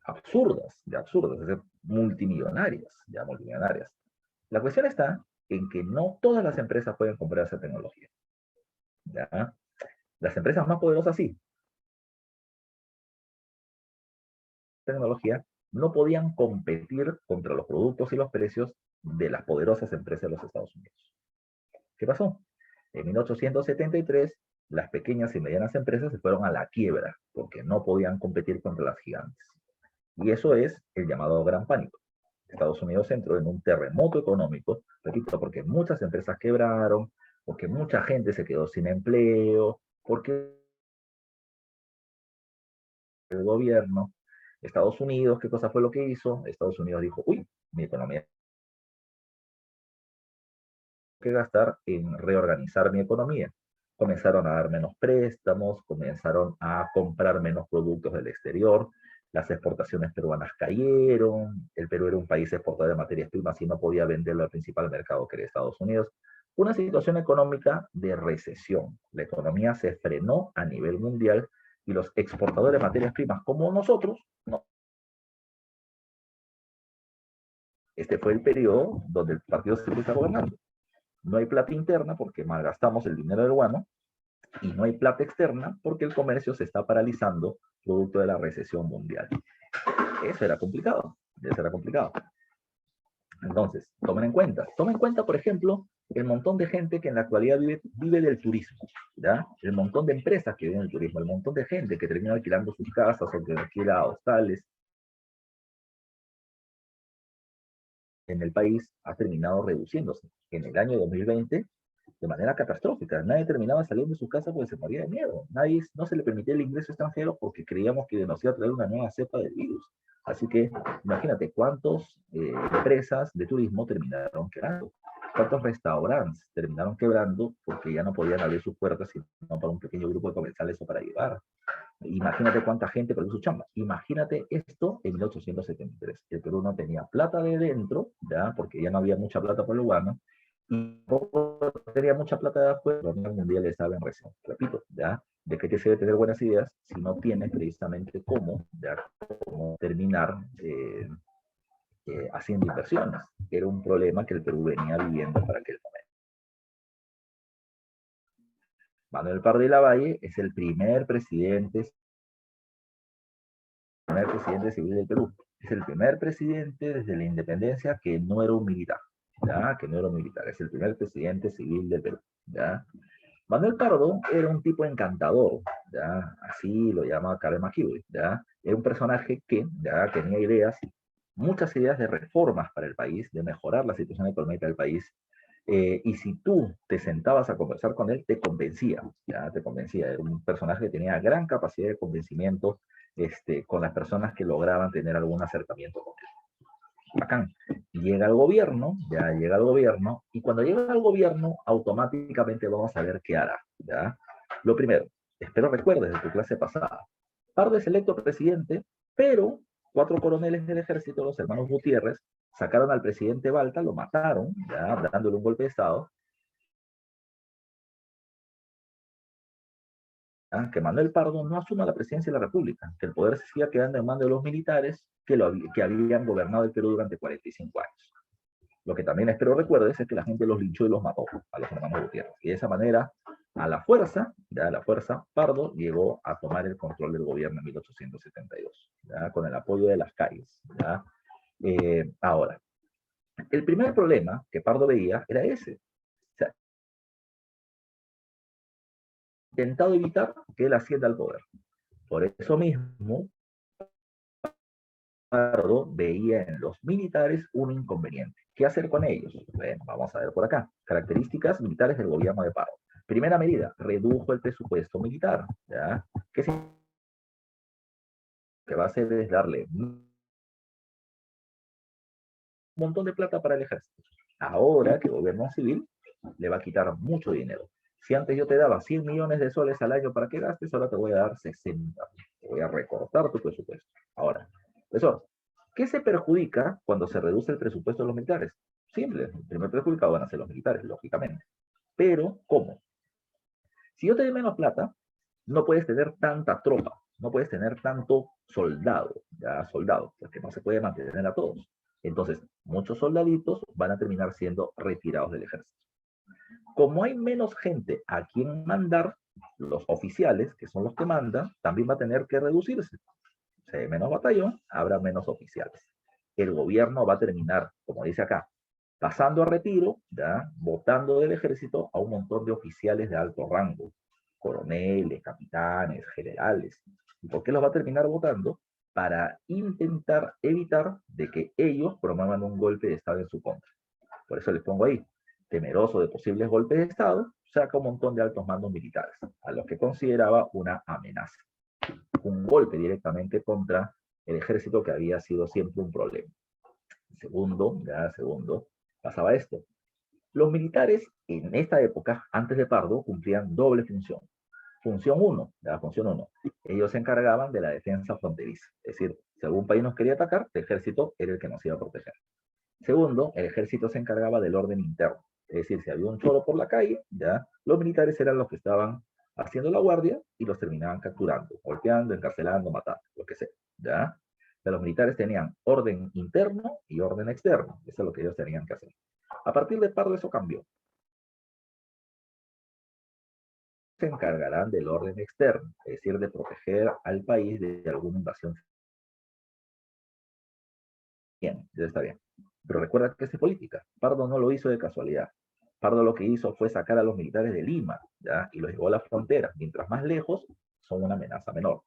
absurdas, es decir, multimillonarias, ya multimillonarias. La cuestión está en que no todas las empresas pueden comprar esa tecnología, ¿ya? Las empresas más poderosas sí, tecnología, no podían competir contra los productos y los precios de las poderosas empresas de los Estados Unidos. ¿Qué pasó? En 1873, las pequeñas y medianas empresas se fueron a la quiebra porque no podían competir contra las gigantes. Y eso es el llamado Gran Pánico. Estados Unidos entró en un terremoto económico, repito, porque muchas empresas quebraron, porque mucha gente se quedó sin empleo, porque el gobierno, Estados Unidos, ¿qué cosa fue lo que hizo? Estados Unidos dijo, uy, mi economía que gastar en reorganizar mi economía. Comenzaron a dar menos préstamos, comenzaron a comprar menos productos del exterior, las exportaciones peruanas cayeron, el Perú era un país exportador de materias primas y no podía venderlo al principal mercado que era Estados Unidos. Una situación económica de recesión. La economía se frenó a nivel mundial y los exportadores de materias primas como nosotros, no. Este fue el periodo donde el Partido Socialista está gobernando. No hay plata interna porque malgastamos el dinero peruano y no hay plata externa porque el comercio se está paralizando producto de la recesión mundial. Eso era complicado, eso era complicado. Entonces, tomen en cuenta, por ejemplo, el montón de gente que en la actualidad vive del turismo, ¿ya? El montón de empresas que viven del turismo, el montón de gente que termina alquilando sus casas o que alquila hostales en el país ha terminado reduciéndose. En el año 2020 de manera catastrófica. Nadie terminaba saliendo de su casa porque se moría de miedo. Nadie, no se le permitía el ingreso extranjero porque creíamos que nos iba a traer una nueva cepa del virus. Así que imagínate cuántas empresas de turismo terminaron quebrando, cuántos restaurantes terminaron quebrando porque ya no podían abrir sus puertas sino para un pequeño grupo de comensales o para llevar. Imagínate cuánta gente perdió su chamba. Imagínate esto en 1873. El Perú no tenía plata de dentro, ¿ya? Porque ya no había mucha plata por el guano, y tampoco tenía mucha plata de afuera. La Unión Mundial estaba en recesión. Repito, ¿ya? ¿De qué te sirve tener buenas ideas si no tienes precisamente cómo, ¿ya? Cómo terminar haciendo inversiones? Era un problema que el Perú venía viviendo para aquel momento. Manuel Pardo de Lavalle es el primer presidente civil del Perú. Es el primer presidente desde la independencia que no era un militar, ¿ya? Que no era un militar, es el primer presidente civil del Perú, ¿ya? Manuel Pardo era un tipo encantador, ¿ya? Así lo llamaba Karel McKeown, ¿ya? Era un personaje que ya tenía ideas, muchas ideas de reformas para el país, de mejorar la situación económica del país, y si tú te sentabas a conversar con él, te convencía, ya te convencía. Era un personaje que tenía gran capacidad de convencimiento con las personas que lograban tener algún acercamiento con él. Bacán. Llega al gobierno, ya llega al gobierno, y cuando llega al gobierno, automáticamente vamos a ver qué hará, ¿ya? Lo primero, espero recuerdes de tu clase pasada, Pardo es electo presidente, pero 4 coroneles del ejército, los hermanos Gutiérrez, sacaron al presidente Balta, lo mataron, ya dándole un golpe de Estado, que Manuel Pardo no asuma la presidencia de la República, que el poder se siga quedando en manos de los militares que habían gobernado el Perú durante 45 años. Lo que también espero recuerdes es que la gente los linchó y los mató a los hermanos Gutiérrez. Y de esa manera, a la fuerza, Pardo llegó a tomar el control del gobierno en 1872, ¿ya? Con el apoyo de las calles. ¿Ya? Ahora, el primer problema que Pardo veía era ese. O sea, intentado evitar que él ascienda al poder. Por eso mismo, Pardo veía en los militares un inconveniente. ¿Qué hacer con ellos? Bueno, vamos a ver por acá. Características militares del gobierno de Pardo. Primera medida, redujo el presupuesto militar. ¿Ya? ¿Qué que va a hacer es darle un montón de plata para el ejército? Ahora que el gobierno civil le va a quitar mucho dinero. Si antes yo te daba 100 millones de soles al año para que gastes, ahora te voy a dar 60. Te voy a recortar tu presupuesto. Ahora, profesor, ¿qué se perjudica cuando se reduce el presupuesto de los militares? Simple, el primer perjudicado van a ser los militares, lógicamente. Pero, ¿cómo? Si yo te doy menos plata, no puedes tener tanta tropa. no puedes tener tanto soldado, ya soldado, porque no se puede mantener a todos. Entonces, muchos soldaditos van a terminar siendo retirados del ejército. Como hay menos gente a quien mandar, los oficiales, que son los que mandan, también va a tener que reducirse. Si hay menos batallón, habrá menos oficiales. El gobierno va a terminar, como dice acá, pasando a retiro, ya, votando del ejército a un montón de oficiales de alto rango, coroneles, capitanes, generales. ¿Y por qué los va a terminar votando? Para intentar evitar de que ellos promuevan un golpe de Estado en su contra. Por eso les pongo ahí, temeroso de posibles golpes de Estado, saca un montón de altos mandos militares, a los que consideraba una amenaza. Un golpe directamente contra el ejército que había sido siempre un problema. Segundo, pasaba esto. Los militares en esta época, antes de Pardo, cumplían doble función. Función 1, función 1. Ellos se encargaban de la defensa fronteriza. Es decir, si algún país nos quería atacar, el ejército era el que nos iba a proteger. Segundo, el ejército se encargaba del orden interno. Es decir, si había un choro por la calle, ya, los militares eran los que estaban haciendo la guardia y los terminaban capturando, golpeando, encarcelando, matando, lo que sea. ¿Ya? Pero los militares tenían orden interno y orden externo. Eso es lo que ellos tenían que hacer. A partir de Pardo eso cambió. Se encargarán del orden externo, es decir, de proteger al país de alguna invasión. Bien, ya está bien. Pero recuerda que es política. Pardo no lo hizo de casualidad. Pardo lo que hizo fue sacar a los militares de Lima, ¿ya? Y los llevó a la frontera. Mientras más lejos, son una amenaza menor.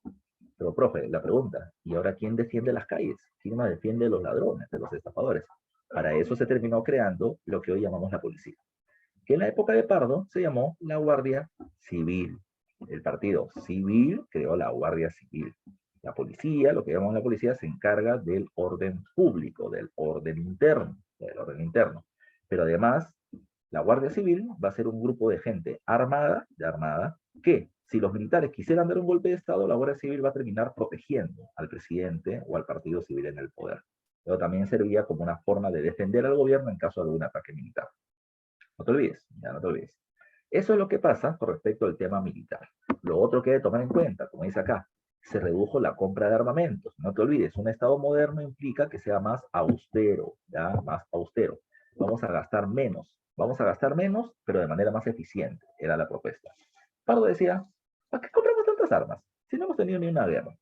Pero, profe, la pregunta, ¿y ahora quién defiende las calles? ¿Quién nos defiende de los ladrones, de los estafadores? Para eso se terminó creando lo que hoy llamamos la policía, que en la época de Pardo se llamó la Guardia Civil. El partido civil creó la Guardia Civil. La policía, lo que llamamos la policía, se encarga del orden público, del orden interno. Pero además, la Guardia Civil va a ser un grupo de gente armada, que si los militares quisieran dar un golpe de Estado, la Guardia Civil va a terminar protegiendo al presidente o al partido civil en el poder. Pero también servía como una forma de defender al gobierno en caso de algún ataque militar. No te olvides, ya no te olvides. Eso es lo que pasa con respecto al tema militar. Lo otro que hay que tomar en cuenta, como dice acá, se redujo la compra de armamentos. No te olvides, un Estado moderno implica que sea más austero, ¿ya? Más austero. Vamos a gastar menos, pero de manera más eficiente, era la propuesta. Pardo decía, ¿para qué compramos tantas armas? Si no hemos tenido ni una guerra.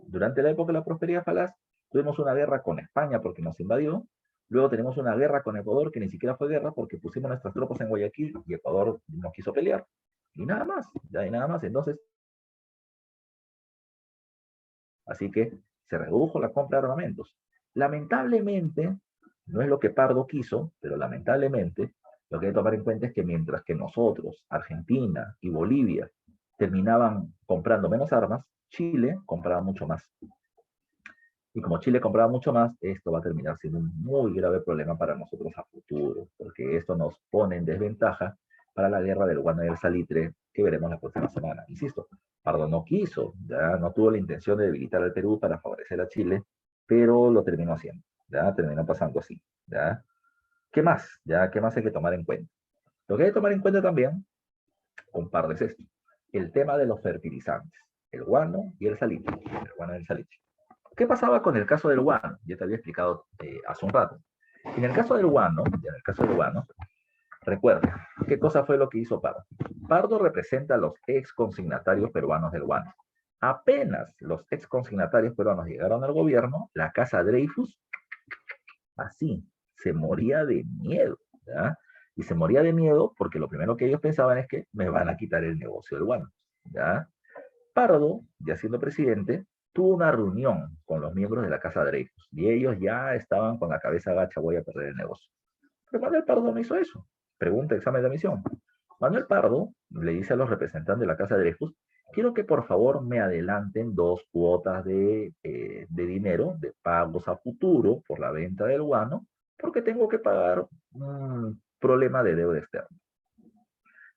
Durante la época de la prosperidad falaz, tuvimos una guerra con España porque nos invadió. Luego tenemos una guerra con Ecuador que ni siquiera fue guerra porque pusimos nuestras tropas en Guayaquil y Ecuador no quiso pelear. Y nada más, ya y nada más. Entonces, así que se redujo la compra de armamentos. Lamentablemente, no es lo que Pardo quiso, pero lamentablemente lo que hay que tomar en cuenta es que mientras que nosotros, Argentina y Bolivia, terminaban comprando menos armas, Chile compraba mucho más. Y como Chile compraba mucho más, esto va a terminar siendo un muy grave problema para nosotros a futuro, porque esto nos pone en desventaja para la guerra del guano y el salitre que veremos la próxima semana. Insisto, Pardo no quiso, ya no tuvo la intención de debilitar al Perú para favorecer a Chile, pero lo terminó haciendo, ya terminó pasando así, ya. ¿Qué más? Ya, ¿qué más hay que tomar en cuenta? Lo que hay que tomar en cuenta también, con Pardo es esto, el tema de los fertilizantes, el guano y el salitre, el guano y el salitre. ¿Qué pasaba con el caso del guano? Ya te había explicado hace un rato. En el caso del guano, recuerda, ¿qué cosa fue lo que hizo Pardo? Pardo representa a los ex consignatarios peruanos del guano. Apenas los ex consignatarios peruanos llegaron al gobierno, la casa Dreyfus, así, se moría de miedo, ¿ya? Y se moría de miedo porque lo primero que ellos pensaban es que me van a quitar el negocio del guano, ¿ya? Pardo, ya siendo presidente, tuvo una reunión con los miembros de la Casa Dreyfus y ellos ya estaban con la cabeza agacha, voy a perder el negocio. Pero Manuel Pardo no hizo eso. Pregunta, examen de admisión. Manuel Pardo le dice a los representantes de la Casa Dreyfus, quiero que por favor me adelanten 2 cuotas de dinero, de pagos a futuro por la venta del guano, porque tengo que pagar un problema de deuda externa.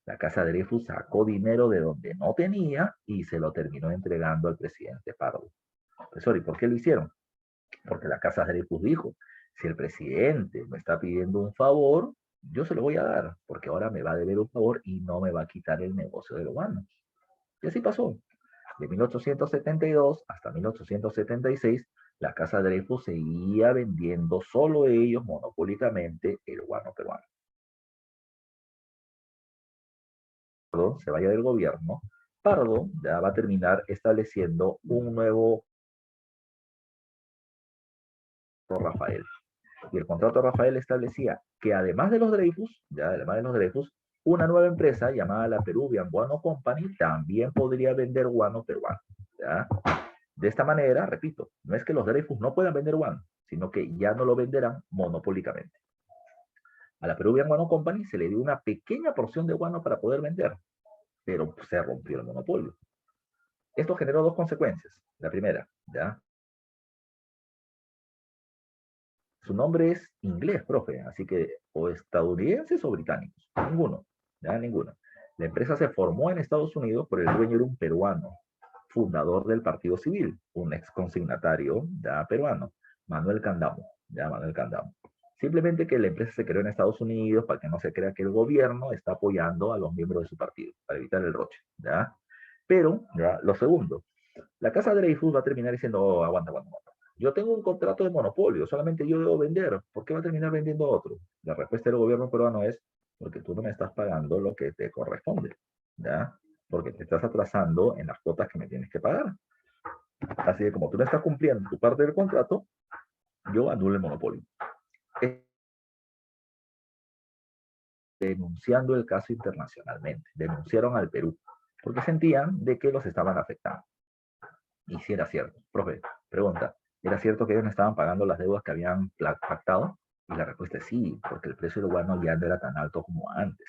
La Casa Dreyfus sacó dinero de donde no tenía y se lo terminó entregando al presidente Pardo. Profesor, ¿y por qué lo hicieron? Porque la Casa Dreyfus dijo, si el presidente me está pidiendo un favor, yo se lo voy a dar, porque ahora me va a deber un favor y no me va a quitar el negocio de los guanos. Y así pasó. De 1872 hasta 1876, la Casa Dreyfus seguía vendiendo solo ellos monopólicamente el guano peruano. Se vaya del gobierno, Pardo ya va a terminar estableciendo un nuevo Rafael. Y el contrato de Rafael establecía que además de los Dreyfus, una nueva empresa llamada la Peruvian Guano Company también podría vender guano peruano. ¿Ya? De esta manera, repito, no es que los Dreyfus no puedan vender guano, sino que ya no lo venderán monopólicamente. A la Peruvian Guano Company se le dio una pequeña porción de guano para poder vender, pero se rompió el monopolio. Esto generó dos consecuencias. La primera, ¿ya? Su nombre es inglés, profe, así que o estadounidenses o británicos. Ninguno, ¿ya? Ninguno. La empresa se formó en Estados Unidos, pero el dueño era un peruano, fundador del Partido Civil, un ex consignatario ya peruano, Manuel Candamo, ya Manuel Candamo. Simplemente que la empresa se creó en Estados Unidos para que no se crea que el gobierno está apoyando a los miembros de su partido, para evitar el roche, ¿ya? Pero, ya, lo segundo, la casa Dreyfus va a terminar diciendo, oh, aguanta. Yo tengo un contrato de monopolio, solamente yo debo vender. ¿Por qué va a terminar vendiendo otro? La respuesta del gobierno peruano es, porque tú no me estás pagando lo que te corresponde, ¿ya? Porque te estás atrasando en las cuotas que me tienes que pagar. Así que como tú no estás cumpliendo tu parte del contrato, yo anulo el monopolio. Denunciando el caso internacionalmente, denunciaron al Perú, porque sentían de que los estaban afectando. Y si era cierto. Profe, pregunta, ¿era cierto que ellos no estaban pagando las deudas que habían pactado? Y la respuesta es sí, porque el precio del guano ya no era tan alto como antes.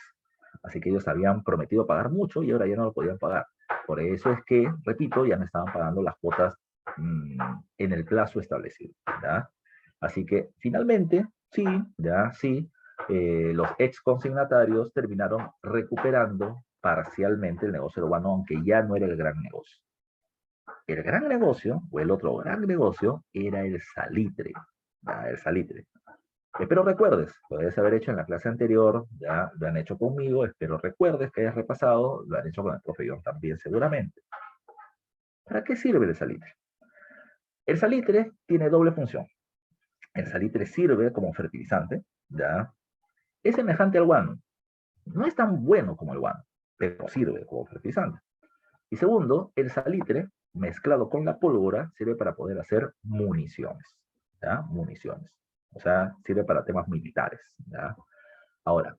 Así que ellos habían prometido pagar mucho y ahora ya no lo podían pagar. Por eso es que, repito, ya no estaban pagando las cuotas en el plazo establecido. ¿Ya? Así que finalmente, sí, los ex consignatarios terminaron recuperando parcialmente el negocio del guano, aunque ya no era el gran negocio. El gran negocio, o el otro gran negocio, era el salitre. ¿Ya? El salitre. Espero recuerdes, lo debes haber hecho en la clase anterior, ya lo han hecho conmigo, espero recuerdes que hayas repasado, lo han hecho con el profe John también seguramente. ¿Para qué sirve el salitre? El salitre tiene doble función. El salitre sirve como fertilizante, ¿ya? Es semejante al guano. No es tan bueno como el guano, pero sirve como fertilizante. Y segundo, el salitre mezclado con la pólvora sirve para poder hacer municiones, ¿ya? Municiones. O sea, sirve para temas militares, ¿ya? Ahora,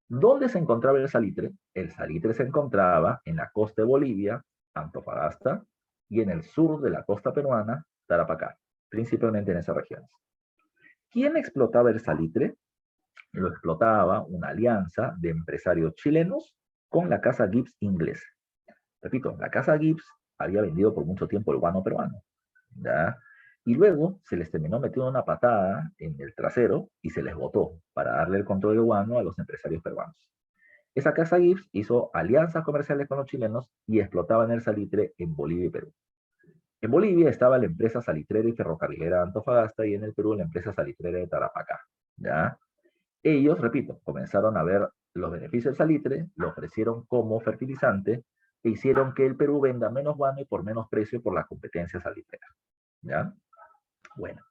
¿dónde se encontraba el salitre? El salitre se encontraba en la costa de Bolivia, Antofagasta, y en el sur de la costa peruana, Tarapacá, principalmente en esas regiones. ¿Quién explotaba el salitre? Lo explotaba una alianza de empresarios chilenos con la casa Gibbs inglesa. Repito, la casa Gibbs había vendido por mucho tiempo el guano peruano, ¿ya? Y luego se les terminó metiendo una patada en el trasero y se les botó para darle el control del guano a los empresarios peruanos. Esa casa Gibbs hizo alianzas comerciales con los chilenos y explotaban el salitre en Bolivia y Perú. En Bolivia estaba la empresa salitrera y ferrocarrilera de Antofagasta y en el Perú la empresa salitrera de Tarapacá, ¿ya? Ellos, repito, comenzaron a ver los beneficios del salitre, lo ofrecieron como fertilizante e hicieron que el Perú venda menos guano y por menos precio por la competencia salitrera, ¿ya? Bueno,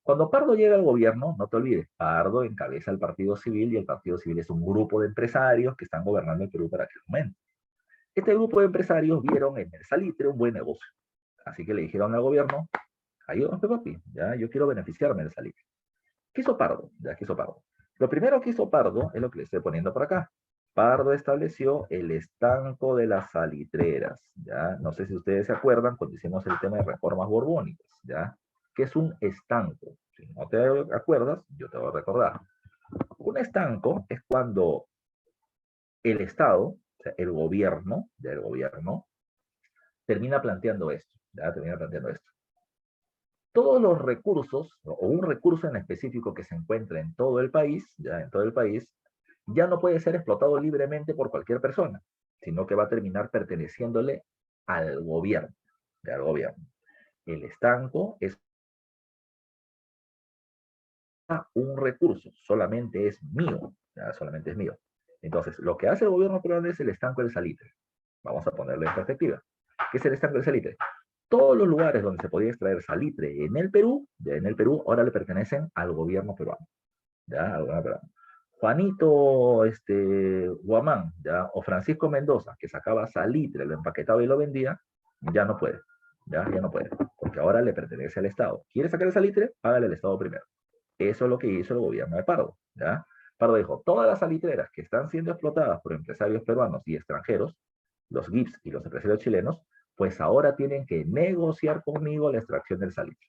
cuando Pardo llega al gobierno, no te olvides, Pardo encabeza el Partido Civil y el Partido Civil es un grupo de empresarios que están gobernando el Perú para aquel momento. Este grupo de empresarios vieron en el salitre un buen negocio, así que le dijeron al gobierno, ayúdame papi, ya, yo quiero beneficiarme del salitre. ¿Qué hizo Pardo? Ya, ¿qué hizo Pardo? Lo primero que hizo Pardo es lo que le estoy poniendo por acá. Pardo estableció el estanco de las salitreras, ¿ya? No sé si ustedes se acuerdan cuando hicimos el tema de reformas borbónicas, ¿ya? ¿Qué es un estanco? Si no te acuerdas, yo te voy a recordar. Un estanco es cuando el Estado, o sea, el gobierno, termina planteando esto, ¿ya? Termina planteando esto. Todos los recursos, o un recurso en específico que se encuentra en todo el país, ya no puede ser explotado libremente por cualquier persona, sino que va a terminar perteneciéndole al gobierno, al gobierno. El estanco es un recurso, solamente es mío, ¿ya? Solamente es mío. Entonces, lo que hace el gobierno peruano es el estanco del salitre. Vamos a ponerlo en perspectiva. ¿Qué es el estanque del salitre? Todos los lugares donde se podía extraer salitre en el Perú, ya en el Perú, ahora le pertenecen al gobierno peruano. ¿Ya? Al gobierno peruano. Juanito Guamán, ¿ya? O Francisco Mendoza, que sacaba salitre, lo empaquetaba y lo vendía, ya no puede. Ya no puede, porque ahora le pertenece al Estado. ¿Quiere sacar el salitre? Págale al Estado primero. Eso es lo que hizo el gobierno de Pardo. ¿Ya? Pardo dijo, todas las salitreras que están siendo explotadas por empresarios peruanos y extranjeros, los GIPS y los empresarios chilenos, pues ahora tienen que negociar conmigo la extracción del salitre.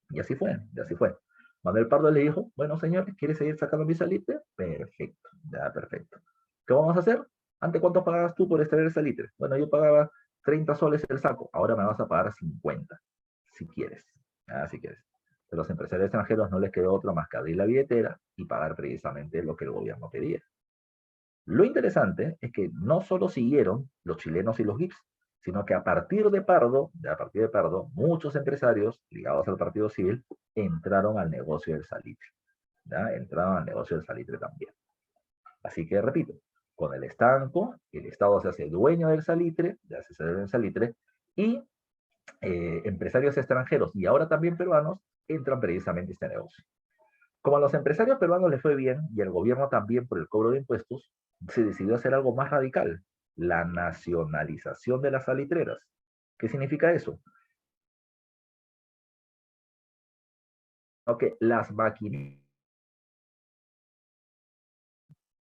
Y así fue, y así fue. Manuel Pardo le dijo, bueno, señores, ¿quiere seguir sacando mi salitre? Perfecto, ya, perfecto. ¿Qué vamos a hacer? ¿Ante cuánto pagabas tú por extraer el salitre? Bueno, yo pagaba 30 soles el saco, ahora me vas a pagar 50, si quieres. Si quieres. A los empresarios extranjeros no les quedó otra más que abrir la billetera y pagar precisamente lo que el gobierno pedía. Lo interesante es que no solo siguieron los chilenos y los GIPS, sino que a partir de Pardo, muchos empresarios ligados al Partido Civil entraron al negocio del salitre. ¿Ya? Entraron al negocio del salitre también. Así que repito, con el estanco, el Estado se hace dueño del salitre, ya se hace dueño del salitre, y empresarios extranjeros y ahora también peruanos entran precisamente a este negocio. Como a los empresarios peruanos les fue bien y el gobierno también por el cobro de impuestos, se decidió hacer algo más radical, la nacionalización de las salitreras. ¿Qué significa eso? Que las maquinitas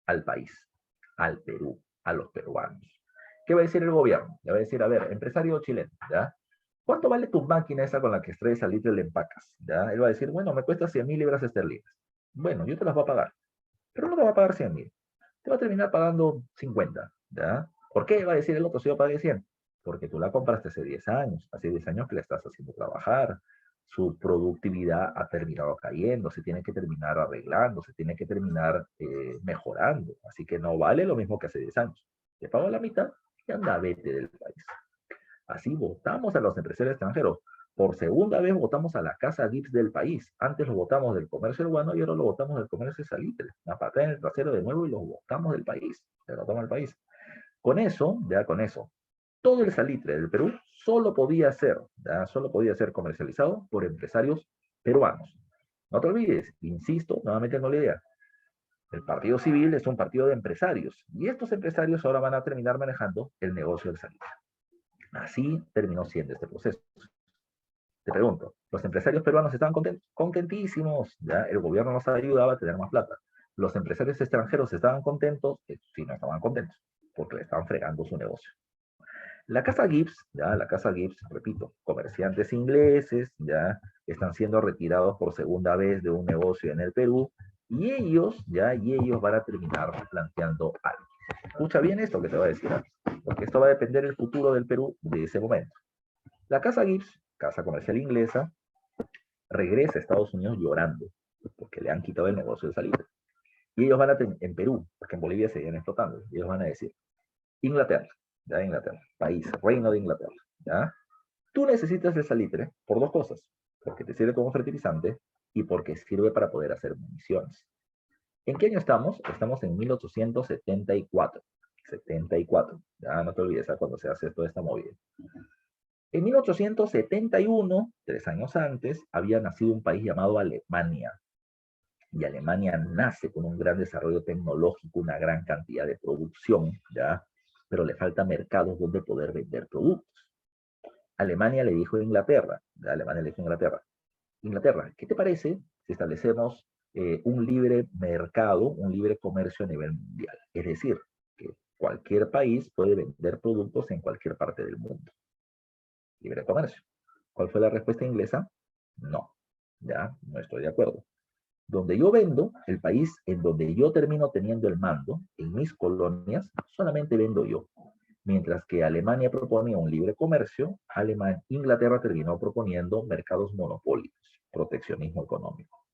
al país, al Perú, a los peruanos. ¿Qué va a decir el gobierno? Le va a decir, a ver, empresario chileno, ¿ya? ¿Cuánto vale tu máquina esa con la que extraes salitre y le empacas? ¿Ya? Él va a decir, bueno, me cuesta 100.000 libras esterlinas. Bueno, yo te las voy a pagar, pero no te va a pagar 100.000. Te va a terminar pagando 50, ¿ya? ¿Por qué va a decir el otro si yo pagué 100? Porque tú la compraste hace 10 años, hace 10 años que la estás haciendo trabajar, su productividad ha terminado cayendo, se tiene que terminar arreglando, se tiene que terminar mejorando, así que no vale lo mismo que hace 10 años. Te pago la mitad y anda, vete del país. Así votamos a los empresarios extranjeros. Por segunda vez votamos a la casa GIPS del país. Antes lo votamos del comercio urbano y ahora lo votamos del comercio de salitre. Una patada en el trasero de nuevo y lo votamos del país. Lo votamos del país. Con eso, todo el salitre del Perú solo podía ser comercializado por empresarios peruanos. No te olvides, insisto, nuevamente con la idea, el Partido Civil es un partido de empresarios y estos empresarios ahora van a terminar manejando el negocio del salitre. Así terminó siendo este proceso. Te pregunto, ¿los empresarios peruanos estaban contentos? Contentísimos, ¿ya? El gobierno nos ayudaba a tener más plata. ¿Los empresarios extranjeros estaban contentos? Sí, no estaban contentos, porque le estaban fregando su negocio. La casa Gibbs, repito, comerciantes ingleses, ya están siendo retirados por segunda vez de un negocio en el Perú, y ellos van a terminar planteando algo. Escucha bien esto que te voy a decir, porque esto va a depender del futuro del Perú de ese momento. La casa Gibbs, casa comercial inglesa, regresa a Estados Unidos llorando, porque le han quitado el negocio de salida. Y ellos van a, en Perú, porque en Bolivia seguían explotando, y ellos van a decir, Inglaterra, país, reino de Inglaterra, ¿ya? Tú necesitas el salitre por dos cosas, porque te sirve como fertilizante y porque sirve para poder hacer municiones. ¿En qué año estamos? Estamos en 1874. 74, ya no te olvides, ¿sabes? Cuando se hace toda esta movida. En 1871, 3 años antes, había nacido un país llamado Alemania. Y Alemania nace con un gran desarrollo tecnológico, una gran cantidad de producción, ¿ya? Pero le falta mercados donde poder vender productos. Alemania le dijo a Inglaterra, Inglaterra, ¿qué te parece si establecemos un libre mercado, un libre comercio a nivel mundial? Es decir, que cualquier país puede vender productos en cualquier parte del mundo. Libre comercio. ¿Cuál fue la respuesta inglesa? No, ya, no estoy de acuerdo. Donde yo vendo, el país en donde yo termino teniendo el mando, en mis colonias, solamente vendo yo. Mientras que Alemania proponía un libre comercio, Inglaterra terminó proponiendo mercados monopólicos, proteccionismo económico.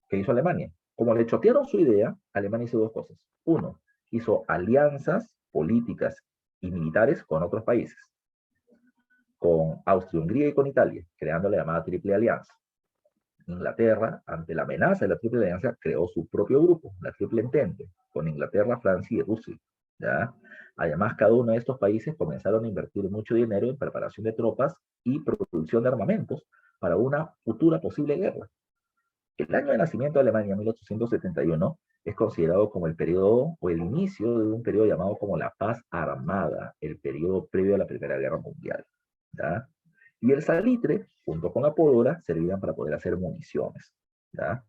¿Qué hizo Alemania? Como le chotearon su idea, Alemania hizo dos cosas. Uno, hizo alianzas políticas y militares con otros países, con Austria, Hungría y con Italia, creando la llamada Triple Alianza. Inglaterra, ante la amenaza de la Triple Alianza, creó su propio grupo, la Triple Entente, con Inglaterra, Francia y Rusia. ¿ya? Además, cada uno de estos países comenzaron a invertir mucho dinero en preparación de tropas y producción de armamentos para una futura posible guerra. El año de nacimiento de Alemania, 1871, es considerado como el periodo o el inicio de un periodo llamado como la paz armada, el periodo previo a la Primera Guerra Mundial, ¿ya? Y el salitre, junto con la pólvora, servían para poder hacer municiones, ¿ya?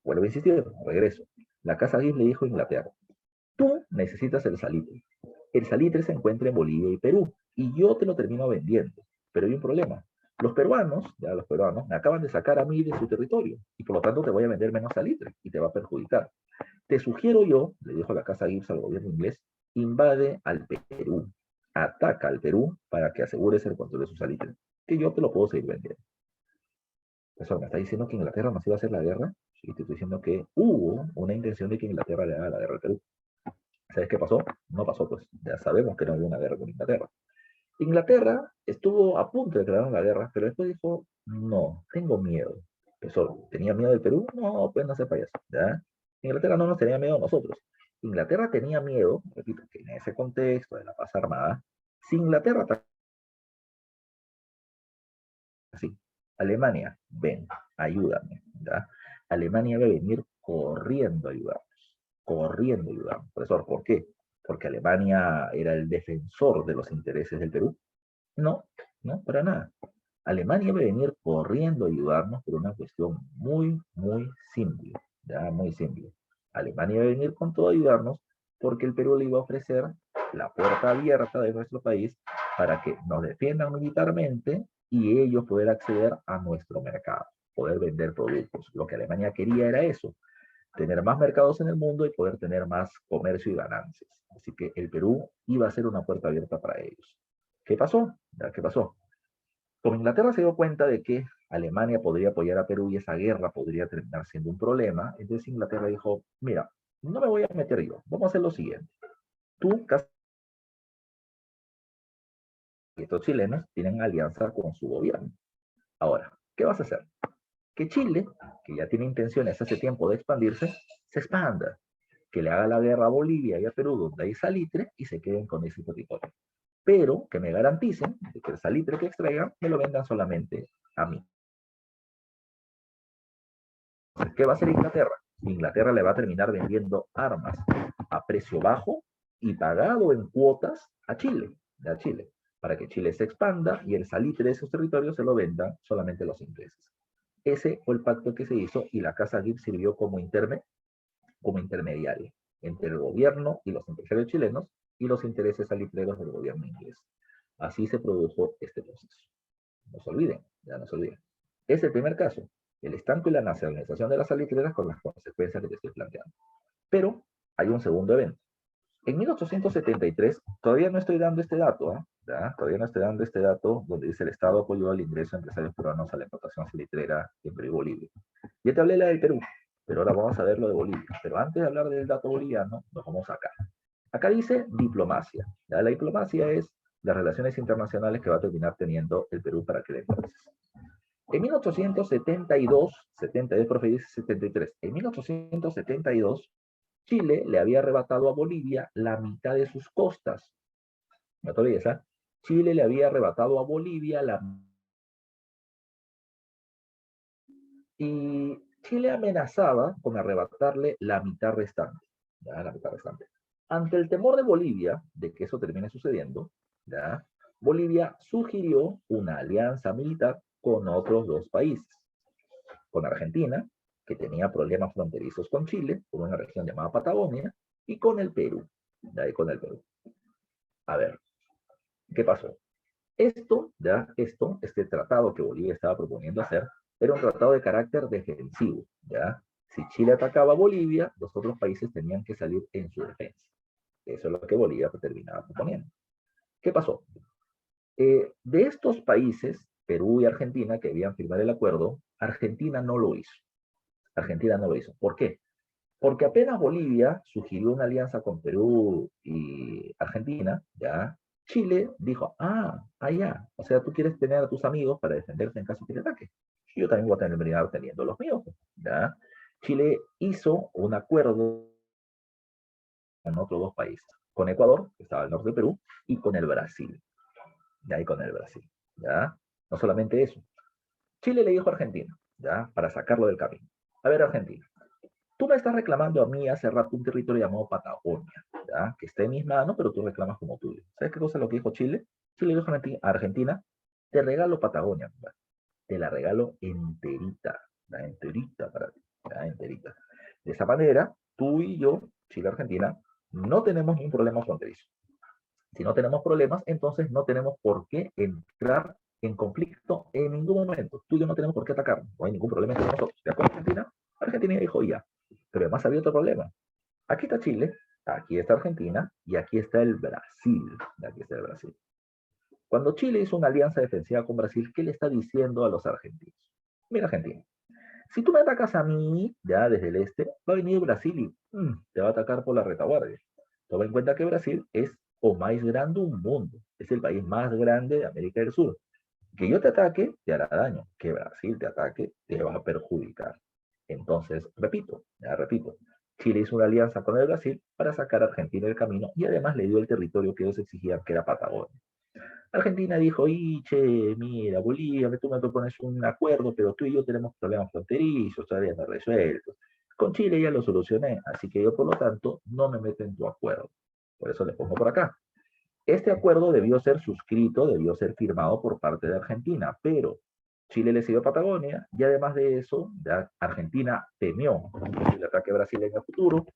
Vuelvo a insistir, regreso. La Casa Gibbs le dijo a Inglaterra, tú necesitas el salitre. El salitre se encuentra en Bolivia y Perú, y yo te lo termino vendiendo. Pero hay un problema. Los peruanos, ya los peruanos, me acaban de sacar a mí de su territorio, y por lo tanto te voy a vender menos salitre, y te va a perjudicar. Te sugiero yo, le dijo la Casa Gibbs al gobierno inglés, invade al Perú, ataca al Perú para que asegures el control de su salitre, que yo te lo puedo seguir vendiendo. Eso me está diciendo que Inglaterra nos iba a hacer la guerra, y te estoy diciendo que hubo una intención de que Inglaterra le haga la guerra al Perú. ¿Sabes qué pasó? No pasó, pues. Ya sabemos que no hubo una guerra con Inglaterra. Inglaterra estuvo a punto de declarar la guerra, pero después dijo, no, tengo miedo. Eso, ¿tenía miedo del Perú? No, pues no sepa eso, ¿ya? Inglaterra no nos tenía miedo a nosotros. Inglaterra tenía miedo, repito, que en ese contexto de la paz armada, si Inglaterra así, Alemania, ven, ayúdame, ¿ya? Alemania va a venir corriendo a ayudarnos, corriendo a ayudarnos. Profesor, ¿por qué? Porque Alemania era el defensor de los intereses del Perú. No, no, para nada. Alemania va a venir corriendo a ayudarnos por una cuestión muy, muy simple, ya, muy simple. Alemania va a venir con todo a ayudarnos porque el Perú le iba a ofrecer la puerta abierta de nuestro país para que nos defiendan militarmente y ellos poder acceder a nuestro mercado, poder vender productos. Lo que Alemania quería era eso, tener más mercados en el mundo y poder tener más comercio y ganancias. Así que el Perú iba a ser una puerta abierta para ellos. ¿Qué pasó? ¿Ya? ¿Qué pasó? Como Inglaterra se dio cuenta de que Alemania podría apoyar a Perú y esa guerra podría terminar siendo un problema, entonces Inglaterra dijo, mira, no me voy a meter yo, vamos a hacer lo siguiente. Tú, estos chilenos, tienen alianza con su gobierno. Ahora, ¿qué vas a hacer? Que Chile, que ya tiene intenciones hace tiempo de expandirse, se expanda. Que le haga la guerra a Bolivia y a Perú, donde hay salitre, y se queden con ese territorio. Pero que me garanticen que el salitre que extraigan me lo vendan solamente a mí. ¿Qué va a hacer Inglaterra? Inglaterra le va a terminar vendiendo armas a precio bajo y pagado en cuotas a Chile, para que Chile se expanda y el salitre de esos territorios se lo vendan solamente los ingleses. Ese fue el pacto que se hizo y la Casa Gibbs sirvió como intermediaria entre el gobierno y los empresarios chilenos y los intereses salitreros del gobierno inglés. Así se produjo este proceso. No se olviden, ya no se olviden. Es el primer caso, el estanco y la nacionalización de las salitreras con las consecuencias que te estoy planteando. Pero hay un segundo evento. En 1873, todavía no estoy dando este dato, ¿ya? Todavía no estoy dando este dato donde dice el Estado apoyó al ingreso de empresarios peruanos a la explotación salitrera en Perú y Bolivia. Ya te hablé la del Perú, pero ahora vamos a ver lo de Bolivia. Pero antes de hablar del dato boliviano, nos vamos acá. Acá dice diplomacia. ¿Ya? La diplomacia es las relaciones internacionales que va a terminar teniendo el Perú para aquel entonces. En 1872, 72, profe dice 73, en 1872, Chile le había arrebatado a Bolivia la mitad de sus costas. No te olvides, ¿eh? Chile le había arrebatado a Bolivia la... Y Chile amenazaba con arrebatarle la mitad restante. ¿Ya? La mitad restante. Ante el temor de Bolivia de que eso termine sucediendo, ¿ya? Bolivia sugirió una alianza militar con otros dos países, con Argentina, que tenía problemas fronterizos con Chile, por una región llamada Patagonia, y con el Perú. De ahí con el Perú. A ver, ¿qué pasó? Este tratado que Bolivia estaba proponiendo hacer, era un tratado de carácter defensivo, ¿ya? Si Chile atacaba a Bolivia, los otros países tenían que salir en su defensa. Eso es lo que Bolivia terminaba proponiendo. ¿Qué pasó? De estos países, Perú y Argentina, que habían firmado el acuerdo, Argentina no lo hizo. Argentina no lo hizo. ¿Por qué? Porque apenas Bolivia sugirió una alianza con Perú y Argentina, ¿ya? Chile dijo, ya, o sea, tú quieres tener a tus amigos para defenderte en caso de que te ataque. Yo también voy a terminar teniendo los míos, ¿ya? Chile hizo un acuerdo con otros dos países, con Ecuador, que estaba al norte de Perú, y con el Brasil. ¿Ya? Y con el Brasil. ¿Ya? No solamente eso. Chile le dijo a Argentina, ¿ya? Para sacarlo del camino. A ver, Argentina, tú me estás reclamando a mí hace rato un territorio llamado Patagonia, ¿ya? Que está en mis manos, pero tú reclamas como tuyo. ¿Sabes qué cosa es lo que dijo Chile? Chile dijo a Argentina, te regalo Patagonia, ¿verdad? Te la regalo enterita, la enterita para ti, la enterita. De esa manera, tú y yo, Chile y Argentina, no tenemos ningún problema fronterizo. Si no tenemos problemas, entonces no tenemos por qué entrar en conflicto en ningún momento. Tú y yo no tenemos por qué atacar. No hay ningún problema entre nosotros. ¿De acuerdo, Argentina? Argentina dijo ya. Pero además había otro problema. Aquí está Chile, aquí está Argentina y aquí está el Brasil. Aquí está el Brasil. Cuando Chile hizo una alianza defensiva con Brasil, ¿qué le está diciendo a los argentinos? Mira, Argentina, si tú me atacas a mí, ya desde el este, va a venir Brasil y te va a atacar por la retaguardia. Toma en cuenta que Brasil es o más grande un mundo, es el país más grande de América del Sur. Que yo te ataque, te hará daño. Que Brasil te ataque, te va a perjudicar. Entonces, repito, Chile hizo una alianza con el Brasil para sacar a Argentina del camino y además le dio el territorio que ellos exigían, que era Patagonia. Argentina dijo, y che, mira, Bolivia, tú me propones un acuerdo, pero tú y yo tenemos problemas fronterizos, todavía no resueltos. Con Chile ya lo solucioné, así que yo, por lo tanto, no me meto en tu acuerdo. Por eso le pongo por acá. Este acuerdo debió ser suscrito, debió ser firmado por parte de Argentina, pero Chile le cedió Patagonia y además de eso, ya Argentina temió un posible ataque brasileño a futuro,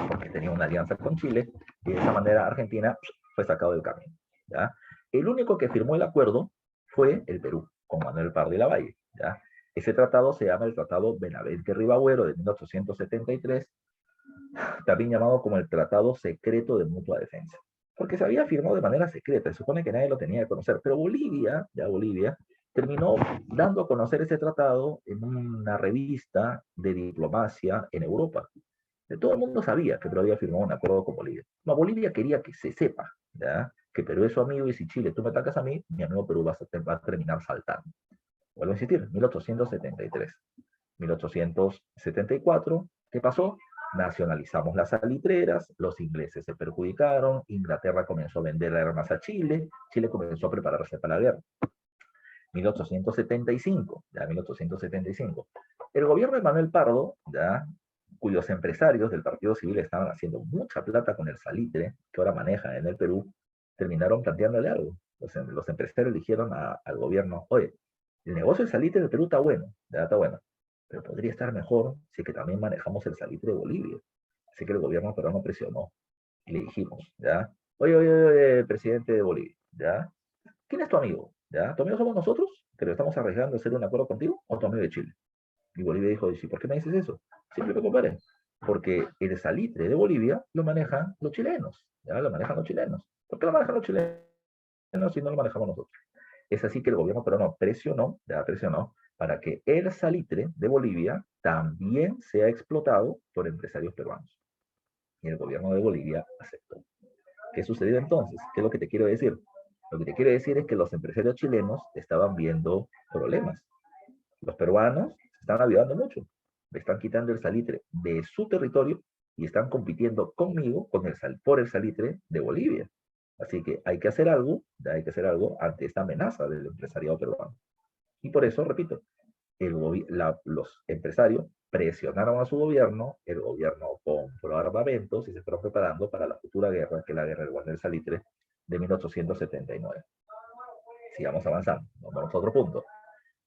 porque tenía una alianza con Chile, y de esa manera Argentina fue sacado del camino. ¿Ya? El único que firmó el acuerdo fue el Perú, con Manuel Pardo y Lavalle. ¿Ya? Ese tratado se llama el Tratado Benavente-Ribagüero de 1873, también llamado como el Tratado Secreto de Mutua Defensa, porque se había firmado de manera secreta, se supone que nadie lo tenía que conocer, pero Bolivia, terminó dando a conocer ese tratado en una revista de diplomacia en Europa. De todo el mundo sabía que Perú había firmado un acuerdo con Bolivia. No, Bolivia quería que se sepa, ¿ya? Que Perú es su amigo y si Chile tú me atacas a mí, mi amigo Perú va a terminar saltando. Vuelvo a insistir, 1873. 1874, ¿qué pasó? Nacionalizamos las salitreras, los ingleses se perjudicaron, Inglaterra comenzó a vender armas a Chile, Chile comenzó a prepararse para la guerra. 1875, ya 1875. El gobierno de Manuel Pardo, ya, cuyos empresarios del Partido Civil estaban haciendo mucha plata con el salitre que ahora manejan en el Perú, terminaron planteándole algo. Los empresarios dijeron al gobierno, oye, el negocio del salitre del Perú está bueno, ya está bueno, pero podría estar mejor si que también manejamos el salitre de Bolivia. Así que el gobierno peruano presionó y le dijimos, ¿ya? Oye, presidente de Bolivia, ¿ya? ¿Quién es tu amigo? ¿Ya? ¿Tu amigo somos nosotros? ¿Que lo estamos arriesgando a hacer un acuerdo contigo? ¿O tu amigo de Chile? Y Bolivia dijo, ¿y por qué me dices eso? Siempre me compadre. Porque el salitre de Bolivia lo manejan los chilenos, ¿ya? Lo manejan los chilenos. ¿Por qué lo manejan los chilenos si no lo manejamos nosotros? Es así que el gobierno peruano presionó para que el salitre de Bolivia también sea explotado por empresarios peruanos. Y el gobierno de Bolivia aceptó. ¿Qué sucedió entonces? ¿Qué es lo que te quiero decir? Lo que te quiero decir es que los empresarios chilenos estaban viendo problemas. Los peruanos se están ayudando mucho. Me están quitando el salitre de su territorio y están compitiendo conmigo por el salitre de Bolivia. Así que hay que hacer algo, ya hay que hacer algo ante esta amenaza del empresariado peruano. Y por eso, repito, los empresarios presionaron a su gobierno, el gobierno compró armamentos y se fueron preparando para la futura guerra, que es la guerra del Salitre de 1879. Sigamos avanzando, vamos a otro punto.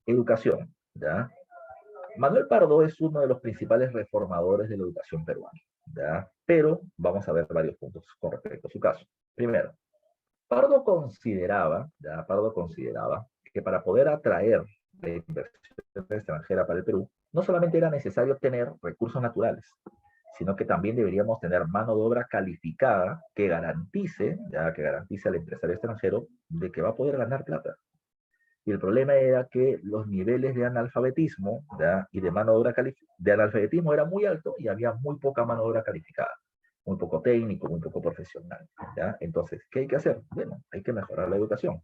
Educación, ¿ya? Manuel Pardo es uno de los principales reformadores de la educación peruana, ¿ya? Pero vamos a ver varios puntos con respecto a su caso. Primero, Pardo consideraba que para poder atraer la inversión extranjera para el Perú, no solamente era necesario tener recursos naturales, sino que también deberíamos tener mano de obra calificada que garantice al empresario extranjero de que va a poder ganar plata. Y el problema era que los niveles de analfabetismo, ¿ya? Y de mano de obra de analfabetismo era muy alto y había muy poca mano de obra calificada, muy poco técnico, muy poco profesional, ¿ya? Entonces, ¿qué hay que hacer? Bueno, hay que mejorar la educación.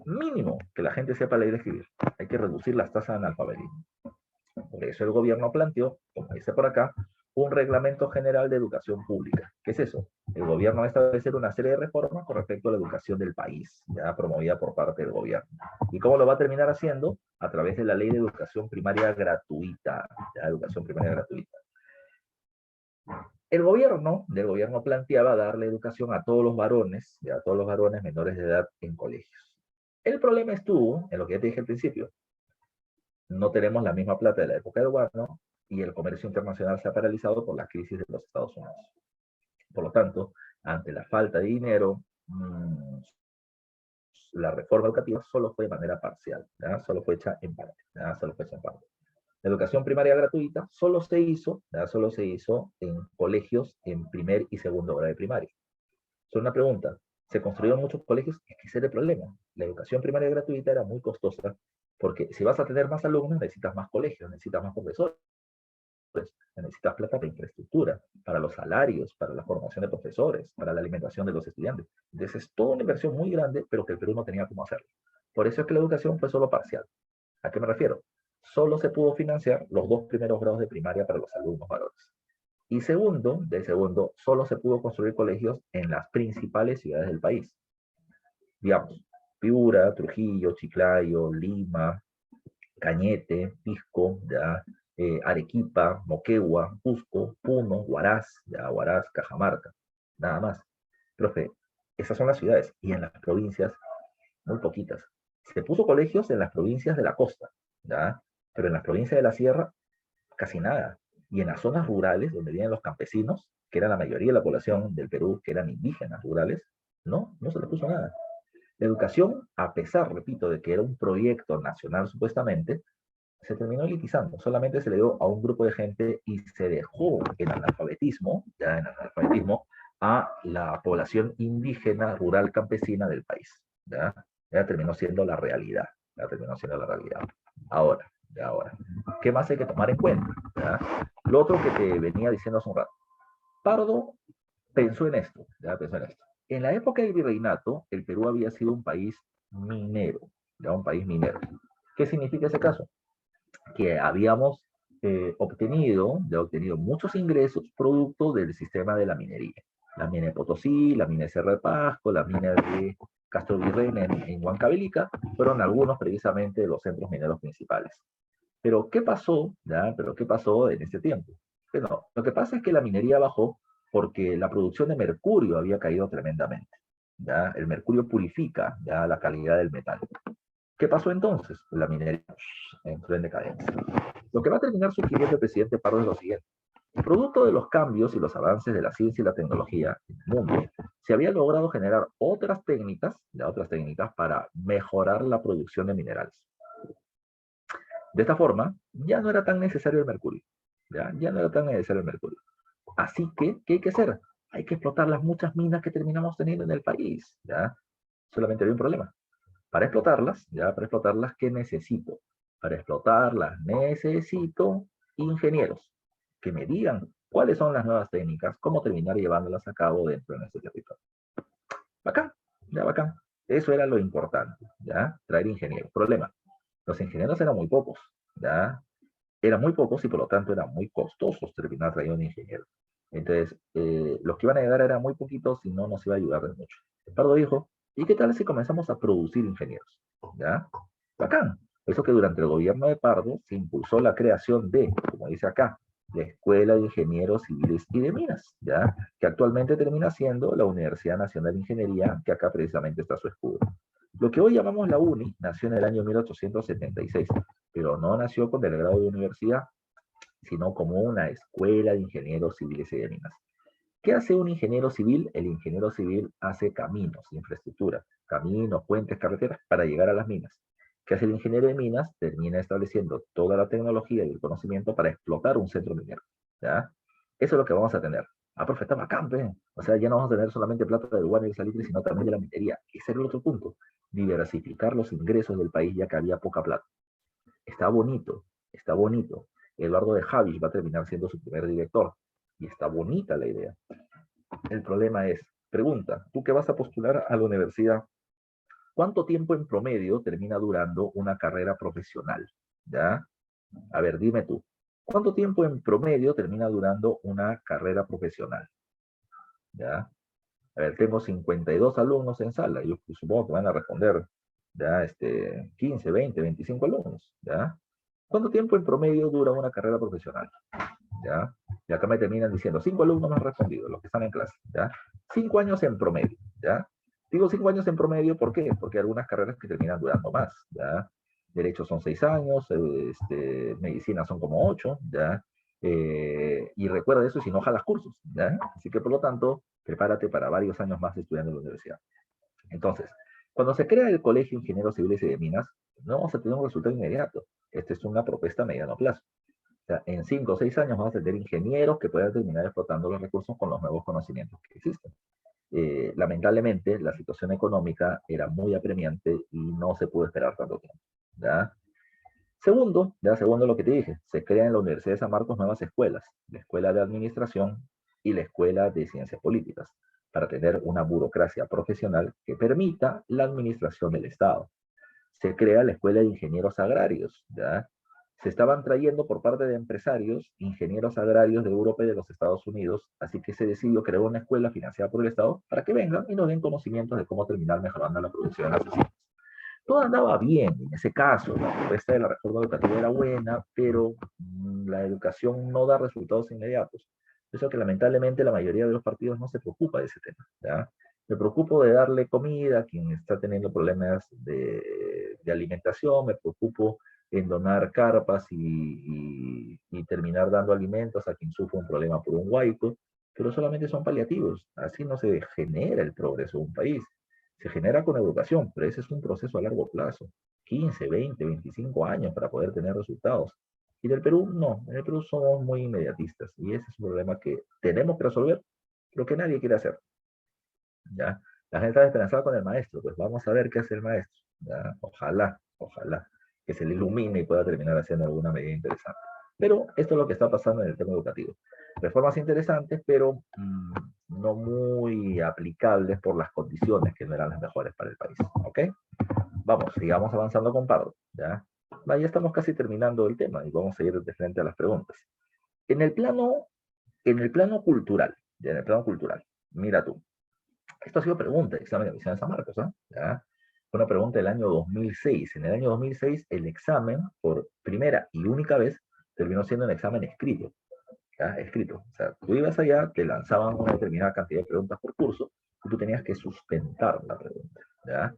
Mínimo que la gente sepa leer y escribir. Hay que reducir las tasas de analfabetismo. Por eso el gobierno planteó, como dice por acá, un reglamento general de educación pública. ¿Qué es eso? el gobierno va a establecer una serie de reformas con respecto a la educación del país, ya promovida por parte del gobierno. ¿Y cómo lo va a terminar haciendo? A través de la ley de educación primaria gratuita, ya, educación primaria gratuita. Del gobierno planteaba darle educación a todos los varones, ya, a todos los varones menores de edad en colegios. El problema estuvo en lo que ya te dije al principio. No tenemos la misma plata de la época del gobierno y el comercio internacional se ha paralizado por la crisis de los Estados Unidos. Por lo tanto, ante la falta de dinero, la reforma educativa solo fue de manera parcial, ¿ya? Solo fue hecha en parte, ¿ya? Solo fue hecha en parte. La educación primaria gratuita solo se hizo, ¿ya? Solo se hizo en colegios en primer y segundo grado de primaria. Es una pregunta, ¿se construyeron muchos colegios? Es que ese era el problema. La educación primaria gratuita era muy costosa, porque si vas a tener más alumnos, necesitas más colegios, necesitas más profesores, necesitas plata para infraestructura, para los salarios, para la formación de profesores, para la alimentación de los estudiantes. Entonces es toda una inversión muy grande, pero que el Perú no tenía cómo hacerlo. Por eso es que la educación fue solo parcial. ¿A qué me refiero? Solo se pudo financiar los 2 primeros grados de primaria para los alumnos varones. Y segundo, solo se pudo construir colegios en las principales ciudades del país. Digamos, Piura, Trujillo, Chiclayo, Lima, Cañete, Pisco, ya, Arequipa, Moquegua, Cusco, Puno, Huaraz, ya, Huaraz, Cajamarca, nada más. Profe, esas son las ciudades, y en las provincias, muy poquitas. Se puso colegios en las provincias de la costa, ¿ya? Pero en las provincias de la sierra, casi nada. Y en las zonas rurales, donde viven los campesinos, que era la mayoría de la población del Perú, que eran indígenas rurales, no se les puso nada. La educación, a pesar, repito, de que era un proyecto nacional supuestamente, se terminó elitizando. Solamente se le dio a un grupo de gente y se dejó el analfabetismo, ya en analfabetismo, a la población indígena, rural, campesina del país. Ya, ya terminó siendo la realidad. Ya terminó siendo la realidad. Ahora, ¿qué más hay que tomar en cuenta? ¿Ya? Lo otro que te venía diciendo hace un rato. Pardo pensó en esto, ya pensó en esto. En la época del virreinato, el Perú había sido un país minero, ya un país minero. ¿Qué significa ese caso? Que habíamos obtenido muchos ingresos producto del sistema de la minería. La mina de Potosí, la mina de Cerro de Pasco, la mina de Castro Virreyna en Huancavelica, fueron algunos precisamente de los centros mineros principales. Pero ¿qué pasó? ¿Ya? ¿Pero qué pasó en este tiempo? Bueno, lo que pasa es que la minería bajó porque la producción de mercurio había caído tremendamente. ¿Ya? El mercurio purifica ya la calidad del metal. ¿Qué pasó entonces? La minería entró en decadencia. Lo que va a terminar sugiriendo el presidente Pardo es lo siguiente. Producto de los cambios y los avances de la ciencia y la tecnología en el mundo, se había logrado generar otras técnicas para mejorar la producción de minerales. De esta forma, ya no era tan necesario el mercurio. Ya no era tan necesario el mercurio. Así que, ¿qué hay que hacer? Hay que explotar las muchas minas que terminamos teniendo en el país. ¿Ya? Solamente había un problema. Para explotarlas, ¿qué necesito? Para explotarlas necesito ingenieros que me digan cuáles son las nuevas técnicas, cómo terminar llevándolas a cabo dentro de nuestro territorio. Bacán, bacán. Eso era lo importante, ¿ya? Traer ingenieros. Problema, los ingenieros eran muy pocos, ¿ya? Eran muy pocos y por lo tanto eran muy costosos terminar trayendo ingenieros. Entonces, los que iban a llegar eran muy poquitos y no nos iba a ayudar de mucho. Pardo dijo, ¿y qué tal si comenzamos a producir ingenieros? ¿Ya? Bacán. Eso que durante el gobierno de Pardo se impulsó la creación de, como dice acá, la Escuela de Ingenieros Civiles y de Minas, ¿ya? Que actualmente termina siendo la Universidad Nacional de Ingeniería, que acá precisamente está su escudo. Lo que hoy llamamos la UNI nació en el año 1876, pero no nació con el grado de universidad, sino como una escuela de ingenieros civiles y de minas. ¿Qué hace un ingeniero civil? El ingeniero civil hace caminos, infraestructura, caminos, puentes, carreteras para llegar a las minas. ¿Qué hace el ingeniero de minas? Termina estableciendo toda la tecnología y el conocimiento para explotar un centro minero. ¿Ya? Eso es lo que vamos a tener. Ah, profe, está bacán, ¿ve? O sea, ya no vamos a tener solamente plata del guano y el salitre, sino también de la minería. Ese era el otro punto. Diversificar los ingresos del país ya que había poca plata. Está bonito, está bonito. Eduardo de Javis va a terminar siendo su primer director. Y está bonita la idea. El problema es, pregunta, tú que vas a postular a la universidad, ¿cuánto tiempo en promedio termina durando una carrera profesional? ¿Ya? A ver, dime tú, ¿cuánto tiempo en promedio termina durando una carrera profesional? ¿Ya? A ver, tengo 52 alumnos en sala, yo supongo que van a responder, ya, 15, 20, 25 alumnos, ¿ya? ¿Cuánto tiempo en promedio dura una carrera profesional? ¿Ya? Y acá me terminan diciendo, 5 alumnos me han respondido, los que están en clase, ¿ya? 5 años en promedio, ¿ya? Digo 5 años en promedio, ¿por qué? Porque hay algunas carreras que terminan durando más, ¿ya? Derecho son 6 años, medicina son como 8, ¿ya? Y recuerda eso si no jalas cursos, ¿ya? Así que por lo tanto, prepárate para varios años más estudiando en la universidad. Entonces, cuando se crea el Colegio de Ingenieros Civiles y de Minas, no vamos a tener un resultado inmediato. Esta es una propuesta a mediano plazo. O sea, en 5 o 6 años vamos a tener ingenieros que puedan terminar explotando los recursos con los nuevos conocimientos que existen. Lamentablemente, la situación económica era muy apremiante y no se pudo esperar tanto tiempo. ¿Ya? Segundo lo que te dije, se crean en la Universidad de San Marcos nuevas escuelas, la Escuela de Administración y la Escuela de Ciencias Políticas, para tener una burocracia profesional que permita la administración del Estado. Se crea la Escuela de Ingenieros Agrarios, ¿ya? Se estaban trayendo por parte de empresarios ingenieros agrarios de Europa y de los Estados Unidos, así que se decidió crear una escuela financiada por el Estado para que vengan y nos den conocimientos de cómo terminar mejorando la producción de las oficinas. Todo andaba bien en ese caso, la propuesta de la reforma educativa era buena, pero la educación no da resultados inmediatos. Eso que lamentablemente la mayoría de los partidos no se preocupa de ese tema, ¿ya? Me preocupo de darle comida a quien está teniendo problemas de alimentación, me preocupo en donar carpas y terminar dando alimentos a quien sufre un problema por un huaico, pero solamente son paliativos. Así no se genera el progreso de un país. Se genera con educación, pero ese es un proceso a largo plazo, 15, 20, 25 años para poder tener resultados. Y del Perú, no, en el Perú somos muy inmediatistas y ese es un problema que tenemos que resolver, pero que nadie quiere hacer. ¿Ya? La gente está esperanzada con el maestro, pues vamos a ver qué hace el maestro. ¿Ya? Ojalá, ojalá que se le ilumine y pueda terminar haciendo alguna medida interesante. Pero esto es lo que está pasando en el tema educativo. Reformas interesantes, pero no muy aplicables por las condiciones que no eran las mejores para el país. ¿Ok? Vamos, sigamos avanzando con Pardo. ¿Ya? Ya estamos casi terminando el tema y vamos a ir de frente a las preguntas. En el plano, en el plano cultural, ¿ya? En el plano cultural, mira tú, esto ha sido pregunta, examen de admisión de San Marcos, ¿eh? ¿Ya? Fue una pregunta del año 2006. En el año 2006, el examen, por primera y única vez, terminó siendo un examen escrito. ¿Ya? Escrito. O sea, tú ibas allá, te lanzaban una determinada cantidad de preguntas por curso, y tú tenías que sustentar la pregunta. ¿Ya?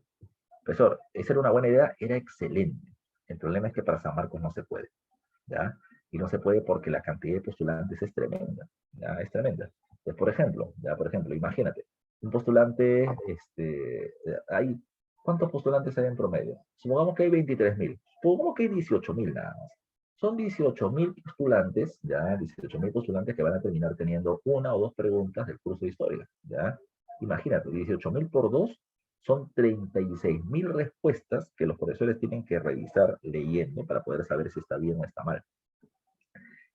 Profesor, esa era una buena idea, era excelente. El problema es que para San Marcos no se puede. ¿Ya? Y no se puede porque la cantidad de postulantes es tremenda, ¿ya? Es tremenda. Pues, por ejemplo, imagínate, un postulante, hay, ¿cuántos postulantes hay en promedio? Supongamos que hay 23.000, supongamos que hay 18.000 nada más. Son 18.000 postulantes, ya, 18.000 postulantes que van a terminar teniendo una o dos preguntas del curso de historia, ¿ya? Imagínate, 18.000 por dos son 36.000 respuestas que los profesores tienen que revisar leyendo para poder saber si está bien o está mal.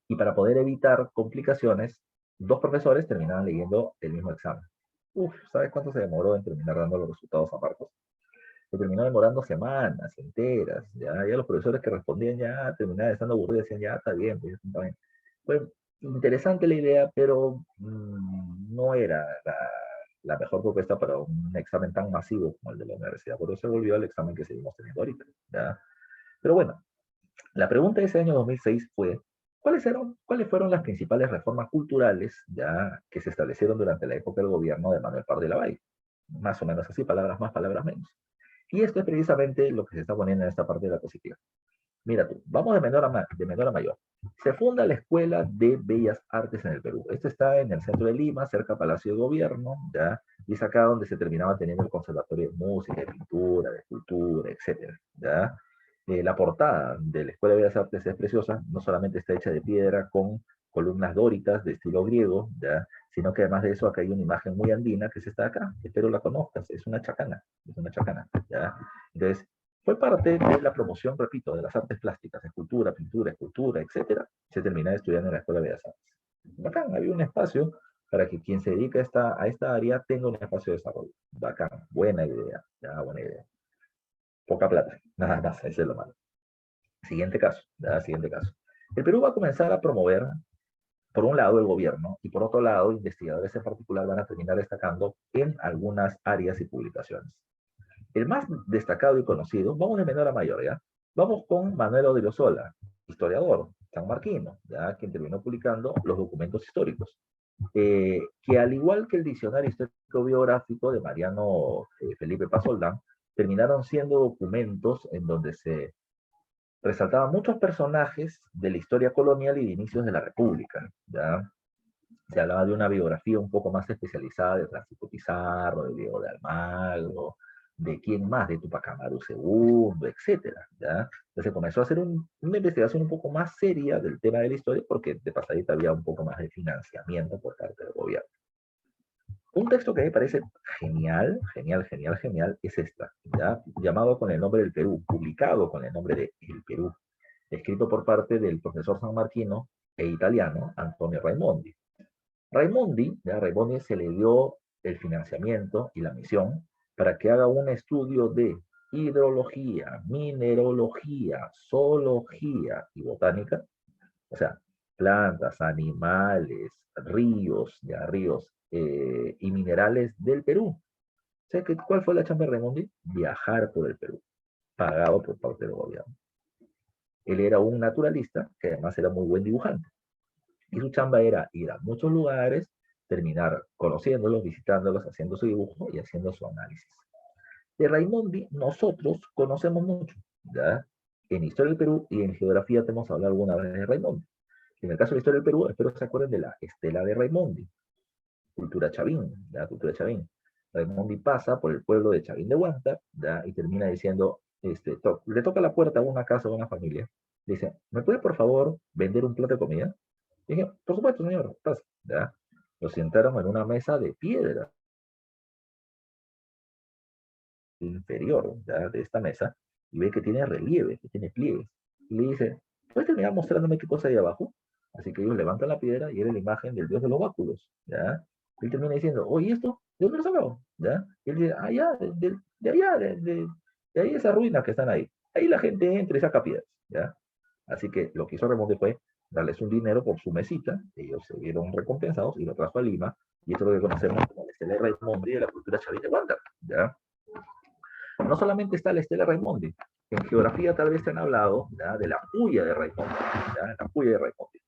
Y para poder evitar complicaciones, dos profesores terminaban leyendo el mismo examen. Uf, ¿sabes cuánto se demoró en terminar dando los resultados a Marcos? Se terminó demorando semanas enteras. Ya los profesores que respondían ya terminaban estando aburridos, decían ya está bien, pues, está bien. Fue interesante la idea, pero no era la mejor propuesta para un examen tan masivo como el de la universidad. Por eso se volvió al examen que seguimos teniendo ahorita. ¿Ya? Pero bueno, la pregunta de ese año 2006 fue, ¿cuáles fueron las principales reformas culturales ya que se establecieron durante la época del gobierno de Manuel Pardo de Lavalle? Más o menos así, palabras más, palabras menos. Y esto es precisamente lo que se está poniendo en esta parte de la positiva. Mira tú, vamos de menor a mayor. Se funda la Escuela de Bellas Artes en el Perú. Esto está en el centro de Lima, cerca del Palacio de Gobierno, ¿ya? Y es acá donde se terminaba teniendo el Conservatorio de Música, de Pintura, de Escultura, etcétera, ¿ya? La portada de la Escuela de Bellas Artes es preciosa, no solamente está hecha de piedra con columnas dóricas de estilo griego, ¿ya? Sino que además de eso acá hay una imagen muy andina que es esta de acá, espero la conozcas, es una chacana, ¿ya? Entonces, fue parte de la promoción, repito, de las artes plásticas, escultura, pintura, escultura, etcétera. Se terminaba estudiando en la Escuela de Bellas Artes. Bacán, había un espacio para que quien se dedica a esta área tenga un espacio de desarrollo. Bacán, buena idea, ya, buena idea. Poca plata, nada más, ese es lo malo. Siguiente caso, ya, siguiente caso. El Perú va a comenzar a promover por un lado el gobierno y por otro lado investigadores en particular van a terminar destacando en algunas áreas y publicaciones. El más destacado y conocido, vamos de menor a mayor, ¿ya? Vamos con Manuel Odriozola, historiador sanmarquino, ¿ya? Quien terminó publicando los documentos históricos, que al igual que el diccionario histórico biográfico de Mariano Felipe Pasoldán, terminaron siendo documentos en donde se resaltaban muchos personajes de la historia colonial y de inicios de la República, ¿ya? Se hablaba de una biografía un poco más especializada de Francisco Pizarro, de Diego de Almagro, de quién más, de Tupac Amaru II, etcétera, ¿ya? Entonces comenzó a hacer una investigación un poco más seria del tema de la historia porque de pasadita había un poco más de financiamiento por parte del gobierno. Un texto que me parece genial, genial, genial, genial, es esta, ¿ya? Llamado con el nombre del Perú, publicado con el nombre de El Perú, escrito por parte del profesor sanmarquino e italiano Antonio Raimondi. Raimondi se le dio el financiamiento y la misión para que haga un estudio de hidrología, minerología, zoología y botánica, o sea, plantas, animales, ríos y minerales del Perú. ¿Sabes cuál fue la chamba de Raimondi? Viajar por el Perú, pagado por parte del gobierno. Él era un naturalista que además era muy buen dibujante. Y su chamba era ir a muchos lugares, terminar conociéndolos, visitándolos, haciendo su dibujo y haciendo su análisis. De Raimondi nosotros conocemos mucho, ¿ya? En Historia del Perú y en Geografía te hemos hablado alguna vez de Raimondi. En el caso de la Historia del Perú, espero que se acuerden de la estela de Raimondi, Cultura Chavín, ¿ya? Cultura Chavín. Raimondi pasa por el pueblo de Chavín de Huanta, ¿ya? Y termina diciendo, le toca la puerta a una casa, a una familia, dice, ¿me puede por favor vender un plato de comida? Y dije, por supuesto, señor, pasa, ¿ya? Lo sentaron en una mesa de piedra inferior, ¿ya? De esta mesa, y ve que tiene relieve, que tiene pliegues. Y le dice, ¿puedes terminar mostrándome qué cosa hay abajo? Así que ellos levantan la piedra y era la imagen del dios de los báculos, ¿ya? Y él termina diciendo, oye, ¿esto? ¿De dónde lo sacó? ¿Ya? Y él dice, ah, ya, de allá, de ahí esas ruinas que están ahí. Ahí la gente entra y saca piedras, ¿ya? Así que lo que hizo Remonte fue darles un dinero por su mesita, ellos se vieron recompensados y lo trajo a Lima, y esto es lo que conocemos como la Estela Raimondi de la cultura chavita de Huántar, ¿ya? No solamente está la Estela Raimondi, en geografía tal vez te han hablado, ¿ya? De la puya de Raimondi, ¿ya? La puya de Raimondi.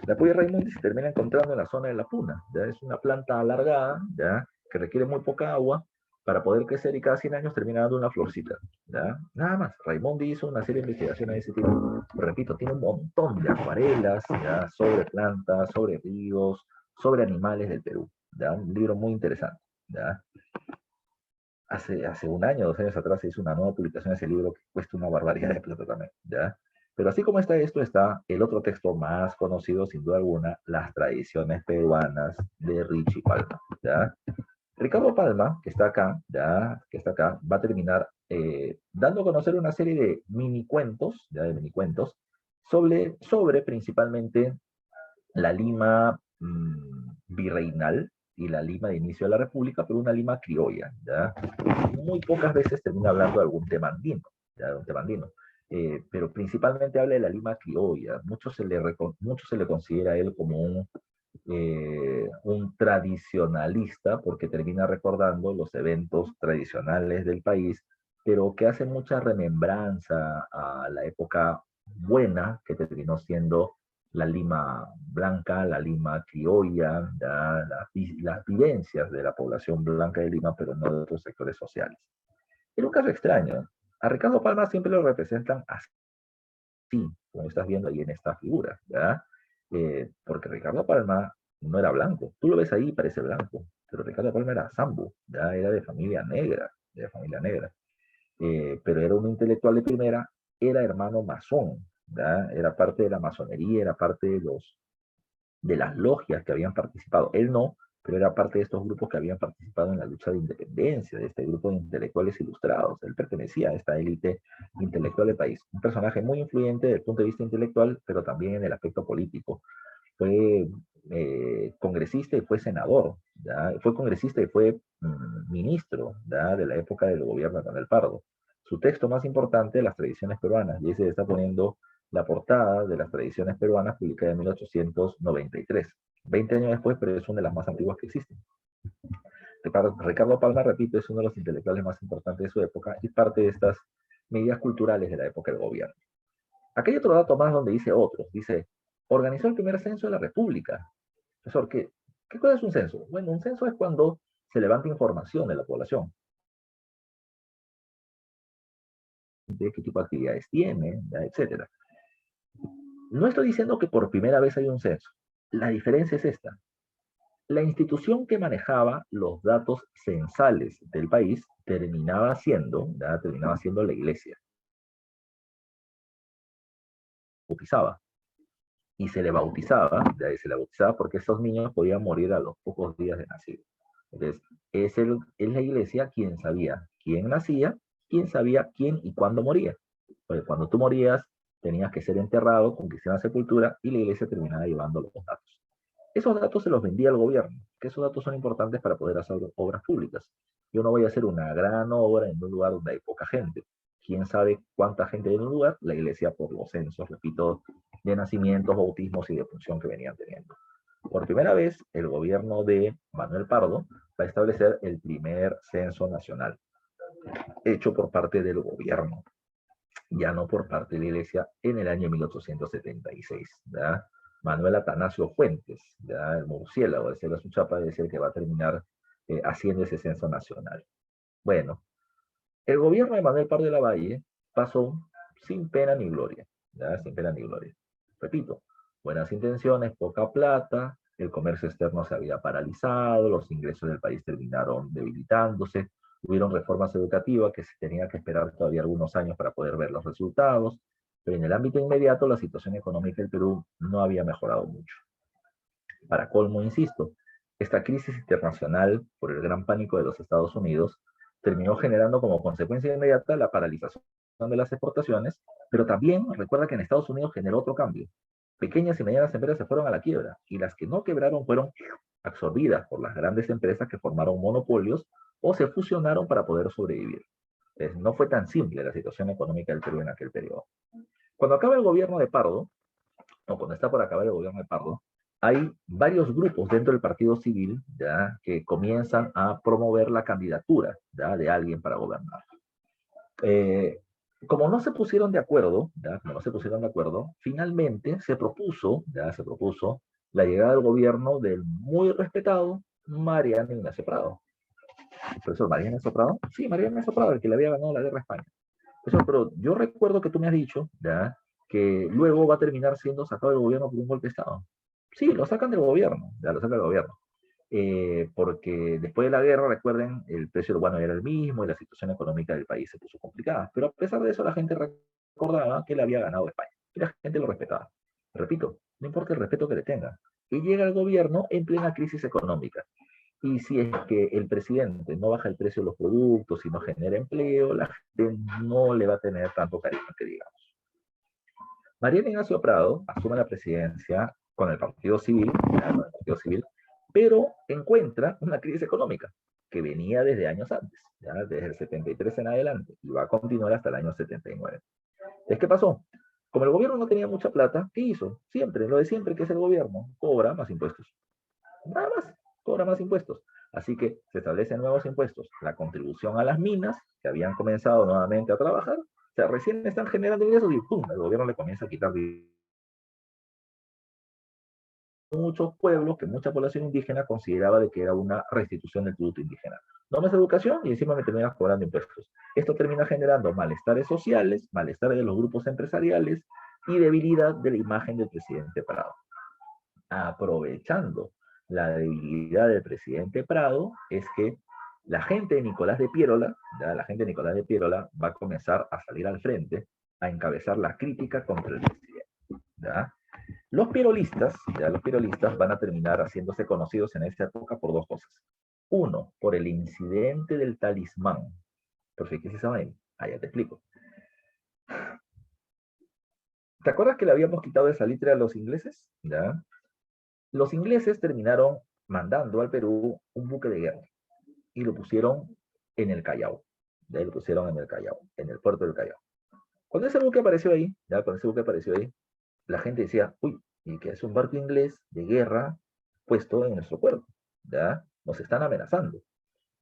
La puya de Raimondi se termina encontrando en la zona de la Puna, ¿ya? Es una planta alargada, ¿ya? Que requiere muy poca agua para poder crecer y cada 100 años termina dando una florcita, ¿ya? Nada más. Raimondi hizo una serie de investigaciones de ese tipo. Repito, tiene un montón de acuarelas, ¿ya? Sobre plantas, sobre ríos, sobre animales del Perú, ¿ya? Un libro muy interesante, ¿ya? Hace un año, 2 años atrás, se hizo una nueva publicación de ese libro que cuesta una barbaridad de plata también, ¿ya? Pero así como está esto, está el otro texto más conocido, sin duda alguna, Las tradiciones peruanas de Richie Palma, ¿ya? Ricardo Palma, que está acá, ya, que está acá, va a terminar dando a conocer una serie de mini cuentos, ya de mini cuentos, sobre principalmente la Lima virreinal y la Lima de inicio de la República, pero una Lima criolla, ¿ya? Muy pocas veces termina hablando de algún tema andino, ¿ya? De un tema andino. Pero principalmente habla de la Lima criolla. Mucho se le considera a él como un tradicionalista, porque termina recordando los eventos tradicionales del país, pero que hace mucha remembranza a la época buena que terminó siendo la Lima blanca, la Lima criolla, las vivencias de la población blanca de Lima, pero no de otros sectores sociales. En un caso extraño, a Ricardo Palma siempre lo representan así, como estás viendo ahí en esta figura, ¿ya? Porque Ricardo Palma no era blanco. Tú lo ves ahí y parece blanco, pero Ricardo Palma era sambo, ya era de familia negra. Pero era un intelectual de primera, era hermano masón, ¿ya? Era parte de la masonería, era parte de las logias que habían participado. Él no, pero era parte de estos grupos que habían participado en la lucha de independencia, de este grupo de intelectuales ilustrados. Él pertenecía a esta élite intelectual del país. Un personaje muy influyente desde el punto de vista intelectual, pero también en el aspecto político. Fue congresista y fue senador, ¿ya? Fue congresista y fue ministro, ¿ya? De la época del gobierno de Manuel Pardo. Su texto más importante, Las tradiciones peruanas, y ese está poniendo la portada de las tradiciones peruanas publicada en 1893. 20 años después, pero es una de las más antiguas que existen. Ricardo Palma, repito, es uno de los intelectuales más importantes de su época y parte de estas medidas culturales de la época del gobierno. Aquí hay otro dato más donde dice otros. Dice, organizó el primer censo de la República. Profesor, ¿qué cosa es un censo? Bueno, un censo es cuando se levanta información de la población, de qué tipo de actividades tiene, etcétera. No estoy diciendo que por primera vez hay un censo. La diferencia es esta. La institución que manejaba los datos censales del país terminaba siendo la iglesia. Bautizaba. Y se le bautizaba porque esos niños podían morir a los pocos días de nacido. Entonces, es la iglesia quien sabía quién nacía, quién sabía quién y cuándo moría. Porque cuando tú morías, tenías que ser enterrado con cristiana sepultura y la iglesia terminaba llevando los datos. Esos datos se los vendía al gobierno, que esos datos son importantes para poder hacer obras públicas. Yo no voy a hacer una gran obra en un lugar donde hay poca gente. ¿Quién sabe cuánta gente hay en un lugar? La iglesia por los censos, repito, de nacimientos, bautismos y de función que venían teniendo. Por primera vez, el gobierno de Manuel Pardo va a establecer el primer censo nacional, hecho por parte del gobierno, ya no por parte de la iglesia, en el año 1876. ¿Ya? Manuel Atanasio Fuentes, ¿ya? El murciélago de Selva Suchapa, es el que va a terminar haciendo ese censo nacional. Bueno, el gobierno de Manuel Pardo de la Valle pasó sin pena ni gloria, ¿ya? Sin pena ni gloria. Repito, buenas intenciones, poca plata, el comercio externo se había paralizado, los ingresos del país terminaron debilitándose, hubieron reformas educativas que se tenía que esperar todavía algunos años para poder ver los resultados, pero en el ámbito inmediato la situación económica del Perú no había mejorado mucho. Para colmo, insisto, esta crisis internacional por el gran pánico de los Estados Unidos terminó generando como consecuencia inmediata la paralización de las exportaciones, pero también recuerda que en Estados Unidos generó otro cambio. Pequeñas y medianas empresas se fueron a la quiebra y las que no quebraron fueron absorbidas por las grandes empresas que formaron monopolios o se fusionaron para poder sobrevivir. No fue tan simple la situación económica del Perú en aquel periodo. Cuando acaba el gobierno de Pardo, o cuando está por acabar el gobierno de Pardo, hay varios grupos dentro del partido civil ¿ya? Que comienzan a promover la candidatura ¿ya? De alguien para gobernar. Eh, como no se pusieron de acuerdo, ¿ya? Como no se pusieron de acuerdo, finalmente se propuso la llegada al gobierno del muy respetado Mariano Ignacio Prado. ¿El profesor Mariano Ignacio Prado? Sí, Mariano Ignacio Prado, el que le había ganado la guerra a España. Eso, pero yo recuerdo que tú me has dicho, ¿ya? Que luego va a terminar siendo sacado del gobierno por un golpe de Estado. Sí, lo sacan del gobierno, ya lo sacan del gobierno. Porque después de la guerra, recuerden, el precio del guano era el mismo y la situación económica del país se puso complicada. Pero a pesar de eso, la gente recordaba que él había ganado España. Y la gente lo respetaba. Repito, no importa el respeto que le tenga. Y llega el gobierno en plena crisis económica. Y si es que el presidente no baja el precio de los productos y no genera empleo, la gente no le va a tener tanto cariño que digamos. Mariano Ignacio Prado asume la presidencia con el Partido Civil, pero encuentra una crisis económica que venía desde años antes, ¿ya? Desde el 73 en adelante, y va a continuar hasta el año 79. ¿Es qué pasó? Como el gobierno no tenía mucha plata, ¿qué hizo? Siempre, lo de siempre que es el gobierno, cobra más impuestos. Nada más, cobra más impuestos. Así que se establecen nuevos impuestos. La contribución a las minas, que habían comenzado nuevamente a trabajar, o sea, recién están generando ingresos y ¡pum! El gobierno le comienza a quitar muchos pueblos, que mucha población indígena consideraba de que era una restitución del tributo indígena. No más educación y encima me terminas cobrando impuestos. Esto termina generando malestares sociales, malestares de los grupos empresariales y debilidad de la imagen del presidente Prado. Aprovechando la debilidad del presidente Prado, es que la gente de Nicolás de Piérola, ¿ya? La gente de Nicolás de Piérola va a comenzar a salir al frente, a encabezar la crítica contra el presidente. ¿Ya? Los pirolistas van a terminar haciéndose conocidos en esta época por dos cosas. Uno, por el incidente del talismán. ¿Por qué se sabe? Ah, ya te explico. ¿Te acuerdas que le habíamos quitado el salitre a los ingleses? ¿Ya? Los ingleses terminaron mandando al Perú un buque de guerra y lo pusieron en el Callao. Ya lo pusieron en el Callao, en el puerto del Callao. Cuando ese buque apareció ahí, ya, cuando ese buque apareció ahí, la gente decía, uy, y que es un barco inglés de guerra puesto en nuestro puerto, ¿ya? Nos están amenazando.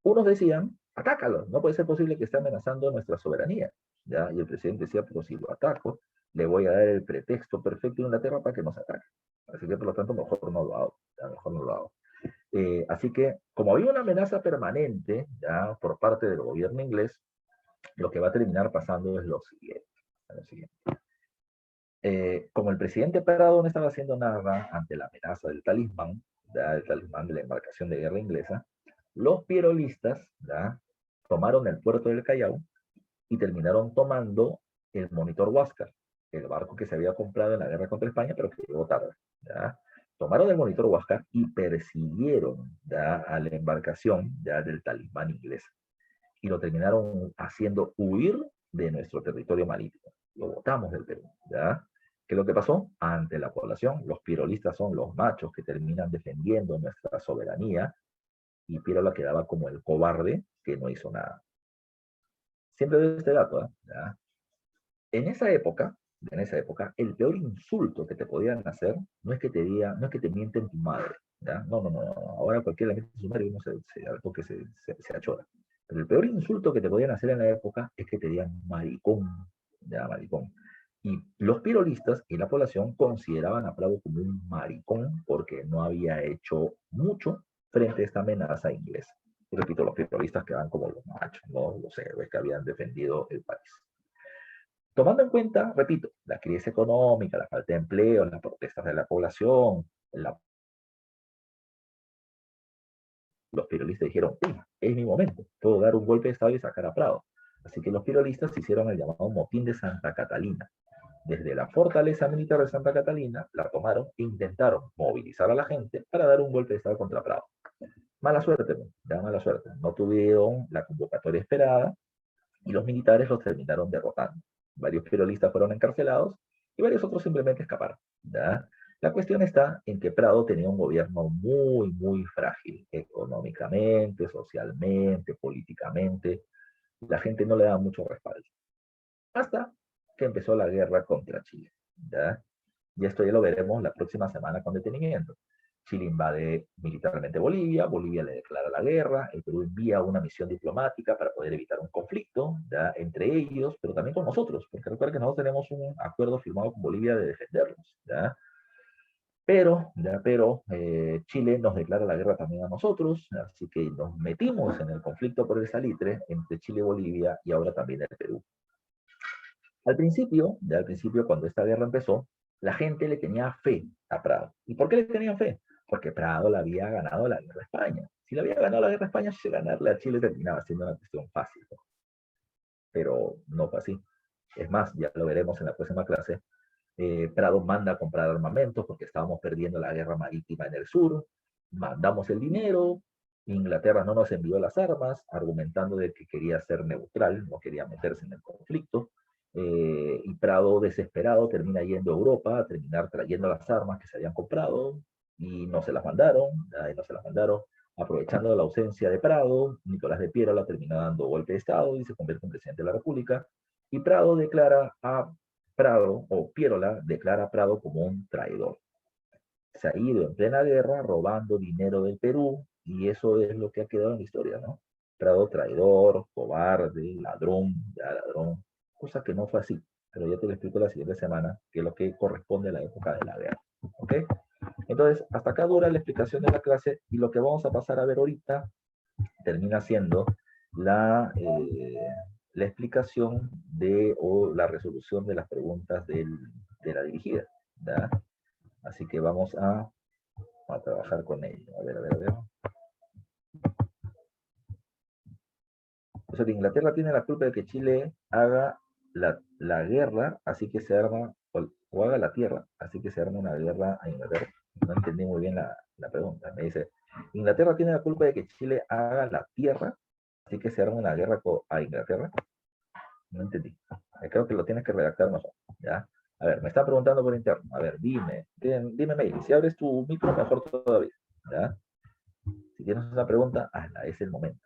Unos decían, atácalo, no puede ser posible que esté amenazando nuestra soberanía, ¿ya? Y el presidente decía, pero si lo ataco, le voy a dar el pretexto perfecto a Inglaterra para que nos ataque. Así que, por lo tanto, mejor no lo hago, ¿ya? Mejor no lo hago. Así que, como había una amenaza permanente, ¿ya? Por parte del gobierno inglés, lo que va a terminar pasando es lo siguiente. Lo siguiente. Como el presidente Prado no estaba haciendo nada ante la amenaza del talismán, ¿ya? El talismán de la embarcación de guerra inglesa, los pierolistas, ¿ya? Tomaron el puerto del Callao y terminaron tomando el Monitor Huáscar, el barco que se había comprado en la guerra contra España, pero que llegó tarde, ¿ya? Tomaron el Monitor Huáscar y persiguieron, ¿ya? A la embarcación, ¿ya? Del talismán inglés y lo terminaron haciendo huir de nuestro territorio marítimo. Lo botamos del Perú, ¿ya? ¿Qué es lo que pasó? Ante la población, los pirolistas son los machos que terminan defendiendo nuestra soberanía y Pirola quedaba como el cobarde que no hizo nada. Siempre doy este dato, ¿eh? ¿Ya? En esa época, el peor insulto que te podían hacer no es que te diga, no es que te mienten tu madre, ¿ya? No, no, no, no. Ahora cualquiera le miente a su madre y uno al toque se achora. Pero el peor insulto que te podían hacer en la época es que te digan maricón, ya, maricón. Y los pirolistas y la población consideraban a Prado como un maricón porque no había hecho mucho frente a esta amenaza inglesa. Y repito, los pirolistas quedaban como los machos, ¿no? Los héroes que habían defendido el país. Tomando en cuenta, repito, la crisis económica, la falta de empleo, las protestas de la población, los pirolistas dijeron, es mi momento, puedo dar un golpe de Estado y sacar a Prado. Así que los pirolistas hicieron el llamado motín de Santa Catalina. Desde la fortaleza militar de Santa Catalina, la tomaron e intentaron movilizar a la gente para dar un golpe de Estado contra Prado. Mala suerte, ya mala suerte. No tuvieron la convocatoria esperada y los militares los terminaron derrotando. Varios pirolistas fueron encarcelados y varios otros simplemente escaparon, ¿ya? La cuestión está en que Prado tenía un gobierno muy, muy frágil, económicamente, socialmente, políticamente. La gente no le daba mucho respaldo. Hasta que empezó la guerra contra Chile, ¿ya? Y esto ya lo veremos la próxima semana con detenimiento. Chile invade militarmente Bolivia, Bolivia le declara la guerra, el Perú envía una misión diplomática para poder evitar un conflicto, ¿ya? Entre ellos, pero también con nosotros, porque recuerda que nosotros tenemos un acuerdo firmado con Bolivia de defendernos, ¿ya? Pero Chile nos declara la guerra también a nosotros, así que nos metimos en el conflicto por el salitre entre Chile y Bolivia y ahora también el Perú. Ya al principio, cuando esta guerra empezó, la gente le tenía fe a Prado. ¿Y por qué le tenían fe? Porque Prado le había ganado la guerra a España. Si le había ganado la guerra a España, si ganarle a Chile terminaba siendo una cuestión fácil, ¿no? Pero no fue así. Es más, ya lo veremos en la próxima clase, Prado manda a comprar armamentos porque estábamos perdiendo la guerra marítima en el sur, mandamos el dinero, Inglaterra no nos envió las armas, argumentando de que quería ser neutral, no quería meterse en el conflicto, y Prado desesperado termina yendo a Europa a terminar trayendo las armas que se habían comprado y no se las mandaron, no se las mandaron. Aprovechando la ausencia de Prado, Nicolás de Piero la termina dando golpe de Estado y se convierte en presidente de la República. Y Prado declara a Prado, o Pierola, declara a Prado como un traidor. Se ha ido en plena guerra robando dinero del Perú y eso es lo que ha quedado en la historia, ¿no? Prado traidor, cobarde, ladrón, ya ladrón, cosa que no fue así, pero ya te lo explico la siguiente semana, que es lo que corresponde a la época de la guerra, ¿ok? Entonces, hasta acá dura la explicación de la clase y lo que vamos a pasar a ver ahorita termina siendo la, la explicación de o la resolución de las preguntas de la dirigida, ¿ya? Así que vamos a trabajar con ello. A ver, a ver, a ver. O sea, Inglaterra tiene la culpa de que Chile haga la guerra, así que se arma, o haga la tierra, así que se arma una guerra a Inglaterra. No entendí muy bien la pregunta. Me dice, Inglaterra tiene la culpa de que Chile haga la tierra, así que se arma una guerra a Inglaterra. No entendí. Creo que lo tienes que redactar mejor, ¿ya? A ver, me está preguntando por interno. A ver, dime, mail. Si abres tu micro, mejor todavía, ¿ya? Si tienes una pregunta, hazla, es el momento.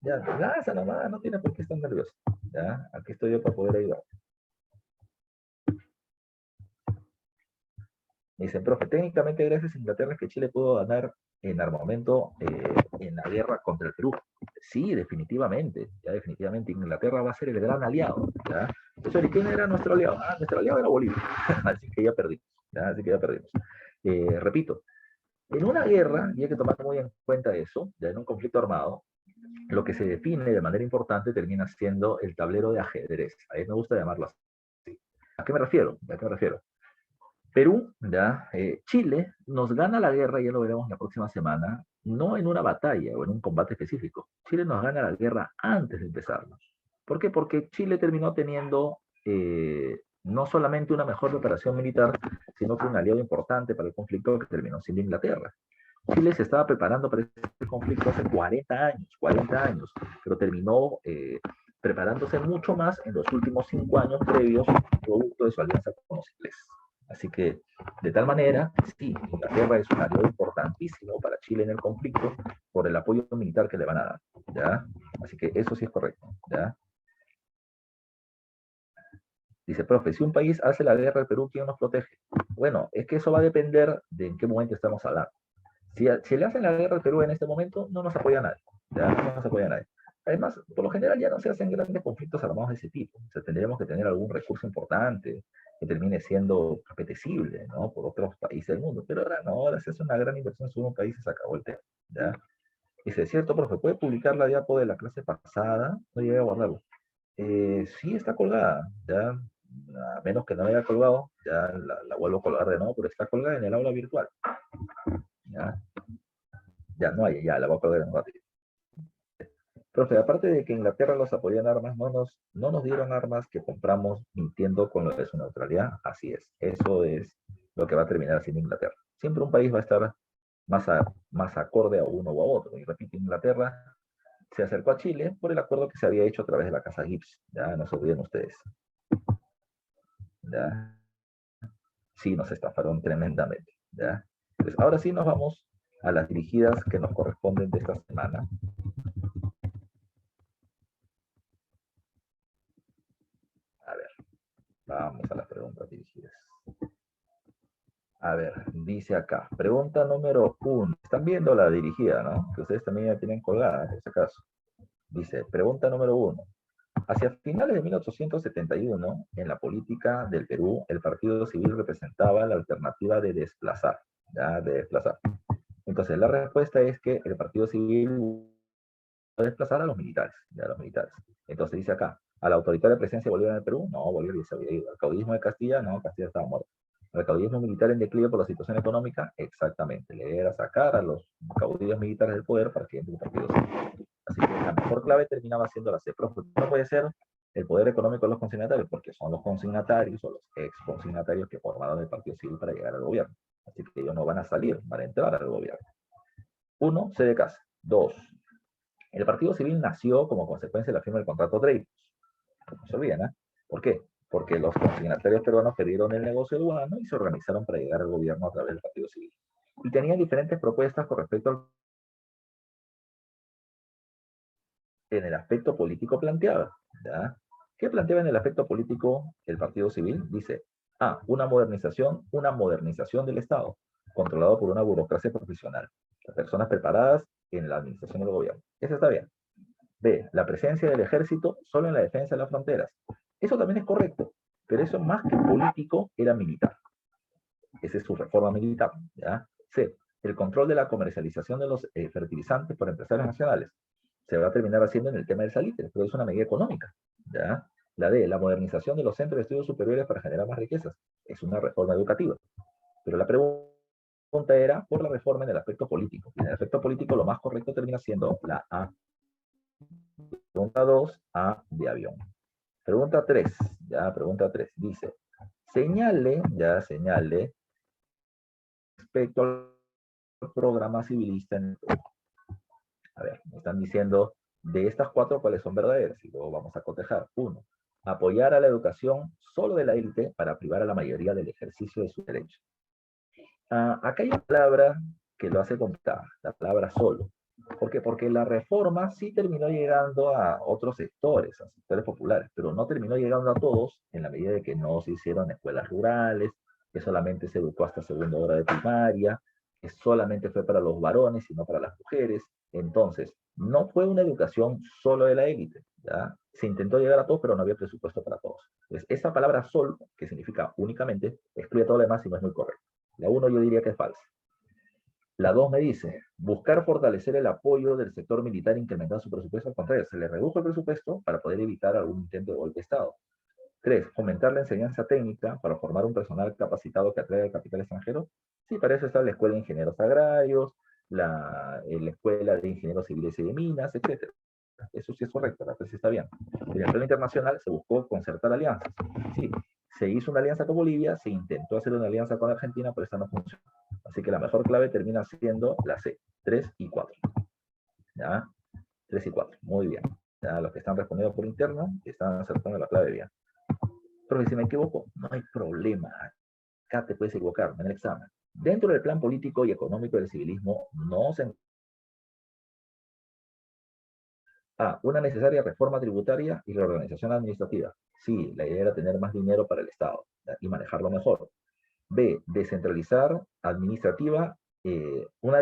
Ya, lanza nomás, no tiene por qué estar nervioso. Ya, aquí estoy yo para poder ayudar. Me dicen, profe, técnicamente gracias a Inglaterra es que Chile pudo ganar en armamento en la guerra contra el Perú. Sí, definitivamente, ya definitivamente Inglaterra va a ser el gran aliado, ¿ya? Entonces, ¿quién era nuestro aliado? Ah, nuestro aliado era Bolivia, así que ya perdimos, ¿ya? Así que ya perdimos. Repito, en una guerra, y hay que tomar muy en cuenta eso, ya en un conflicto armado, lo que se define de manera importante termina siendo el tablero de ajedrez. A mí me gusta llamarlo así. ¿A qué me refiero? ¿A qué me refiero? Perú, ya, Chile nos gana la guerra, ya lo veremos la próxima semana, no en una batalla o en un combate específico. Chile nos gana la guerra antes de empezarla. ¿Por qué? Porque Chile terminó teniendo no solamente una mejor preparación militar, sino que un aliado importante para el conflicto que terminó siendo Inglaterra. Chile se estaba preparando para este conflicto hace 40 años, pero terminó preparándose mucho más en los últimos 5 años previos, producto de su alianza con los ingleses. Así que, de tal manera, sí, Inglaterra es un aliado importantísimo para Chile en el conflicto por el apoyo militar que le van a dar, ¿ya? Así que eso sí es correcto, ¿ya? Dice, profe, si un país hace la guerra al Perú, ¿quién nos protege? Bueno, es que eso va a depender de en qué momento estamos hablando. Si le hacen la guerra al Perú en este momento, no nos apoya nadie, ¿ya? No nos apoya nadie. Además, por lo general ya no se hacen grandes conflictos armados de ese tipo. O sea, tendríamos que tener algún recurso importante que termine siendo apetecible, ¿no? Por otros países del mundo. Pero ahora no, ahora se hace una gran inversión en un país y se acabó el tema, ¿ya? Dice, ¿es cierto, profe? ¿Puede publicar la diapo de la clase pasada? No llegué a guardarlo. Sí, está colgada, ya. A menos que no la haya colgado, ya la vuelvo a colgar de nuevo, pero está colgada en el aula virtual, ¿ya? Ya no hay, ya la voy a colgar en un ratito. Profe, aparte de que Inglaterra los apoyó en armas, no nos dieron armas que compramos mintiendo con lo de su neutralidad. Así es, eso es lo que va a terminar haciendo Inglaterra. Siempre un país va a estar más acorde a uno o a otro. Y repito, Inglaterra se acercó a Chile por el acuerdo que se había hecho a través de la Casa Gibbs. Ya no se olviden ustedes. ¿Ya? Sí, nos estafaron tremendamente. ¿Ya? Pues ahora sí nos vamos a las dirigidas que nos corresponden de esta semana. A ver, vamos a las preguntas dirigidas. A ver, dice acá, pregunta número 1. Están viendo la dirigida, ¿no? Que ustedes también ya tienen colgada, por si acaso. Dice, pregunta número 1. Hacia finales de 1871, en la política del Perú, el Partido Civil representaba la alternativa de desplazar, ¿ya? De desplazar. Entonces, la respuesta es que el Partido Civil desplazar a los militares, ya a los militares. Entonces dice acá, ¿a la autoritaria presencia de Bolívar en el Perú? No, Bolívar ya se había ido. ¿Al caudillismo de Castilla? No, Castilla estaba muerto. ¿Al caudillismo militar en declive por la situación económica? Exactamente. Le era sacar a los caudillos militares del poder para que entre el partido civil. Así que la mejor clave terminaba siendo la C. No puede ser el poder económico de los consignatarios, porque son los consignatarios o los ex consignatarios que formaron el partido civil para llegar al gobierno. Así que ellos no van a salir, van a entrar al gobierno. 1, C de casa. 2, el Partido Civil nació como consecuencia de la firma del contrato Dreyfus. No se olviden, ¿eh? ¿Por qué? Porque los consignatarios peruanos perdieron el negocio aduano y se organizaron para llegar al gobierno a través del Partido Civil. Y tenían diferentes propuestas con respecto al en el aspecto político planteado. ¿Ya? ¿Qué planteaba en el aspecto político el Partido Civil? Dice, una modernización del Estado, controlado por una burocracia profesional, las personas preparadas en la administración del gobierno. Eso está bien. B, la presencia del ejército solo en la defensa de las fronteras. Eso también es correcto, pero eso más que político era militar. Esa es su reforma militar. ¿Ya? C, el control de la comercialización de los fertilizantes por empresarios nacionales. Se va a terminar haciendo en el tema del salitre, pero es una medida económica. ¿Ya? La D, la modernización de los centros de estudios superiores para generar más riquezas. Es una reforma educativa. Pero la pregunta era por la reforma en el aspecto político. Y en el aspecto político lo más correcto termina siendo la A. Pregunta 2, A de avión. Pregunta 3, ya, pregunta 3, dice, señale respecto al programa civilista en el Perú. A ver, me están diciendo de estas 4 cuáles son verdaderas y luego vamos a cotejar. 1, apoyar a la educación solo de la élite para privar a la mayoría del ejercicio de sus derechos. Acá hay una palabra que lo hace complicada, la palabra solo. ¿Por qué? Porque la reforma sí terminó llegando a otros sectores, a sectores populares, pero no terminó llegando a todos en la medida de que no se hicieron escuelas rurales, que solamente se educó hasta segunda hora de primaria, que solamente fue para los varones y no para las mujeres. Entonces, no fue una educación solo de la élite, ¿ya? Se intentó llegar a todos, pero no había presupuesto para todos. Entonces, esa palabra solo, que significa únicamente, excluye todo lo demás y no es muy correcto. La uno yo diría que es falsa. La 2 me dice, buscar fortalecer el apoyo del sector militar incrementando su presupuesto. Al contrario, se le redujo el presupuesto para poder evitar algún intento de golpe de Estado. 3, fomentar la enseñanza técnica para formar un personal capacitado que atraiga el capital extranjero. Sí, para eso está la Escuela de Ingenieros Agrarios, la Escuela de Ingenieros Civiles y de Minas, etc. Eso sí es correcto, la tesis está bien. En el plano internacional se buscó concertar alianzas. Sí, se hizo una alianza con Bolivia, se intentó hacer una alianza con Argentina, pero esta no funcionó. Así que la mejor clave termina siendo la C, 3 y 4. ¿Ya? 3 y 4, muy bien. Ya, los que están respondiendo por interno están acertando la clave bien. Pero si me equivoco, no hay problema. Acá te puedes equivocar en el examen. Dentro del plan político y económico del civilismo no se una necesaria reforma tributaria y reorganización administrativa. Sí, la idea era tener más dinero para el Estado y manejarlo mejor. B, descentralizar administrativa. Una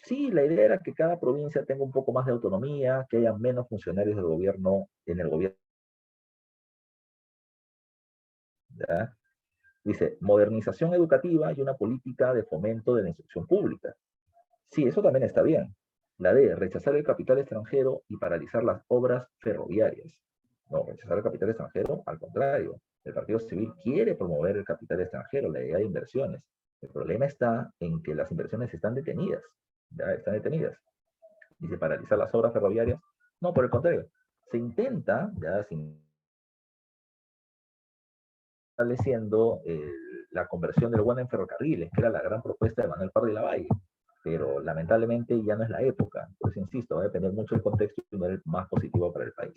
sí, la idea era que cada provincia tenga un poco más de autonomía, que haya menos funcionarios del gobierno en el gobierno. ¿Ya? Dice, modernización educativa y una política de fomento de la instrucción pública. Sí, eso también está bien. La D, rechazar el capital extranjero y paralizar las obras ferroviarias. No, rechazar el capital extranjero, al contrario. El Partido Civil quiere promover el capital extranjero, la idea de inversiones. El problema está en que las inversiones están detenidas. Ya están detenidas. Dice paralizar las obras ferroviarias. No, por el contrario. Se intenta, ya sin estableciendo la conversión del Guana en ferrocarriles, que era la gran propuesta de Manuel Pardo y Lavalle. Pero lamentablemente ya no es la época. Por eso insisto, va a depender mucho del contexto y no el más positivo para el país.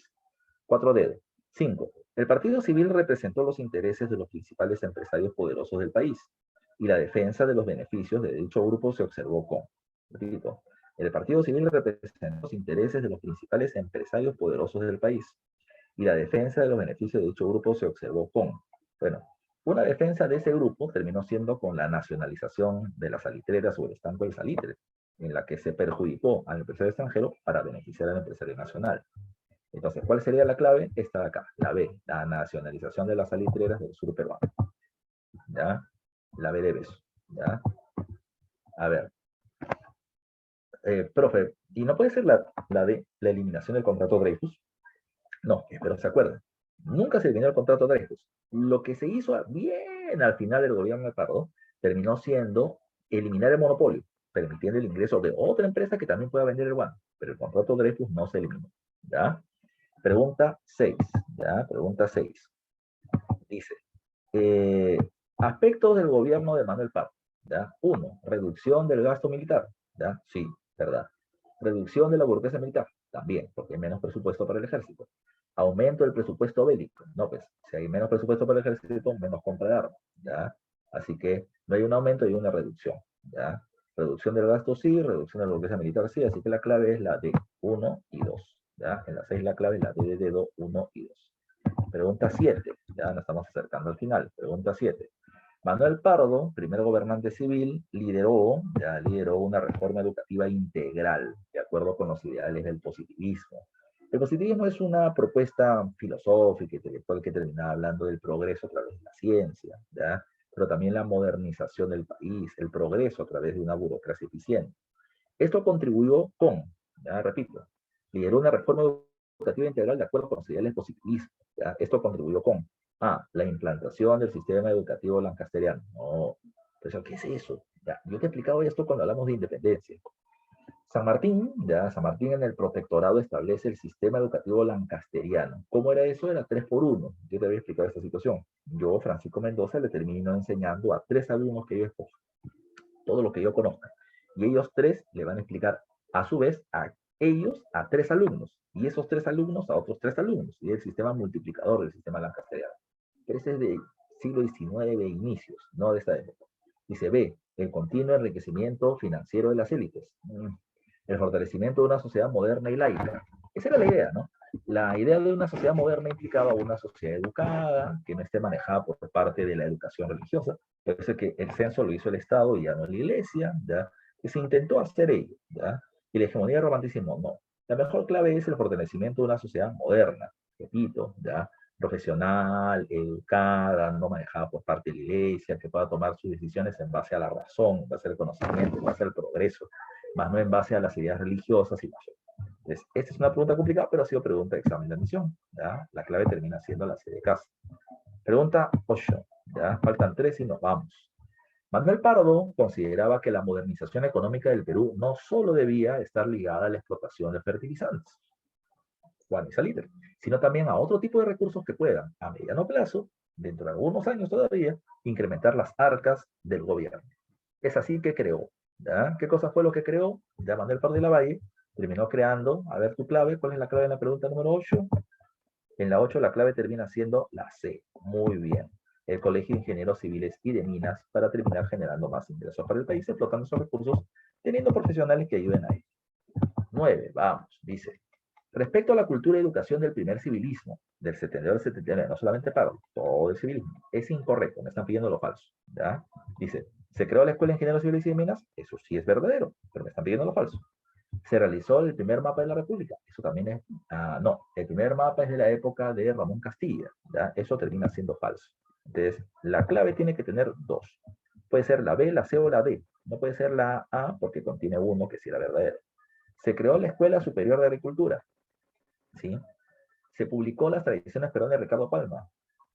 4 dedos. 5. El Partido Civil representó los intereses de los principales empresarios poderosos del país y la defensa de los beneficios de dicho grupo se observó con, repito, el Partido Civil representó los intereses de los principales empresarios poderosos del país y la defensa de los beneficios de dicho grupo se observó con, bueno, una defensa de ese grupo terminó siendo con la nacionalización de las salitreras o el estanco del salitre, en la que se perjudicó al empresario extranjero para beneficiar al empresario nacional. Entonces, ¿cuál sería la clave? Esta de acá, la B, la nacionalización de las salitreras del sur peruano. ¿Ya? La B de beso. ¿Ya? A ver. Profe, ¿y no puede ser la D, la eliminación del contrato Dreyfus? No, pero se acuerdan. Nunca se eliminó el contrato Dreyfus. Lo que se hizo bien al final del gobierno de Pardo terminó siendo eliminar el monopolio, permitiendo el ingreso de otra empresa que también pueda vender el guano. Pero el contrato Dreyfus no se eliminó. ¿Ya? Pregunta 6. ¿Ya? Pregunta 6. Dice, eh, aspectos del gobierno de Manuel Pardo. ¿Ya? 1. Reducción del gasto militar. ¿Ya? Sí, verdad. Reducción de la burocracia militar. También, porque hay menos presupuesto para el ejército. Aumento del presupuesto bélico. No, pues, si hay menos presupuesto para el ejército, menos compra de armas. ¿Ya? Así que no hay un aumento, hay una reducción. ¿Ya? Reducción del gasto sí, reducción de la burocracia militar sí, así que la clave es la D, 1 y 2. ¿Ya? En la 6 la clave es la D de dedo 1 y 2. Pregunta 7, ya nos estamos acercando al final. Pregunta 7. Manuel Pardo, primer gobernante civil, lideró una reforma educativa integral, de acuerdo con los ideales del positivismo. El positivismo es una propuesta filosófica y intelectual que termina hablando del progreso a través de la ciencia, ¿ya? Pero también la modernización del país, el progreso a través de una burocracia eficiente. Esto contribuyó con, ya repito, lideró una reforma educativa integral de acuerdo con los ideales positivistas. ¿Ya? Esto contribuyó con la implantación del sistema educativo lancasteriano. No, pero ¿qué es eso? Ya, yo te he explicado esto cuando hablamos de independencia. San Martín en el protectorado establece el sistema educativo lancasteriano. ¿Cómo era eso? Era 3 por 1. Yo te había explicado esta situación. Yo, Francisco Mendoza, le termino enseñando a 3 alumnos que yo escojo, todo lo que yo conozca. Y ellos 3 le van a explicar a su vez a ellos a 3 alumnos. Y esos 3 alumnos a otros 3 alumnos. Y el sistema multiplicador del sistema lancasteriano. Pero ese es del siglo XIX de inicios, no de esta época. Dice B, el continuo enriquecimiento financiero de las élites, el fortalecimiento de una sociedad moderna y laica. Esa era la idea, ¿no? La idea de una sociedad moderna implicaba una sociedad educada, que no esté manejada por parte de la educación religiosa. Por eso es que el censo lo hizo el Estado y ya no la Iglesia, ¿ya? Que se intentó hacer ello, ¿ya? Y la hegemonía del romanticismo, no. La mejor clave es el fortalecimiento de una sociedad moderna, repito, ¿ya? Profesional, educada, no manejada por parte de la Iglesia, que pueda tomar sus decisiones en base a la razón, en base al conocimiento, en base al progreso, más no en base a las ideas religiosas y más. Entonces, esta es una pregunta complicada, pero ha sido pregunta de examen de admisión. ¿Ya? La clave termina siendo la C de casa. Pregunta 8. ¿Ya? Faltan 3 y nos vamos. Manuel Pardo consideraba que la modernización económica del Perú no solo debía estar ligada a la explotación de fertilizantes, Juan y Salitre, sino también a otro tipo de recursos que puedan, a mediano plazo, dentro de algunos años todavía, incrementar las arcas del gobierno. Es así que creó. ¿Ya? ¿Qué cosa fue lo que creó? Ya Manuel Pardo de la Valle terminó creando, a ver tu clave, ¿cuál es la clave en la pregunta número 8? En la 8 la clave termina siendo la C. Muy bien. El Colegio de Ingenieros Civiles y de Minas para terminar generando más ingresos para el país, explotando esos recursos, teniendo profesionales que ayuden a ello. 9, vamos, dice. Respecto a la cultura y educación del primer civilismo, del 72 al 79, no solamente para todo el civilismo, es incorrecto, me están pidiendo lo falso. ¿Ya? Dice, ¿se creó la Escuela de Ingenieros Civiles y de Minas? Eso sí es verdadero, pero me están pidiendo lo falso. Se realizó el primer mapa de la República, eso también es, no, el primer mapa es de la época de Ramón Castilla, ¿ya? Eso termina siendo falso. Entonces, la clave tiene que tener dos. Puede ser la B, la C o la D, no puede ser la A porque contiene uno que sí era verdadero. Se creó la Escuela Superior de Agricultura, ¿sí? Se publicó Las Tradiciones Peruanas de Ricardo Palma,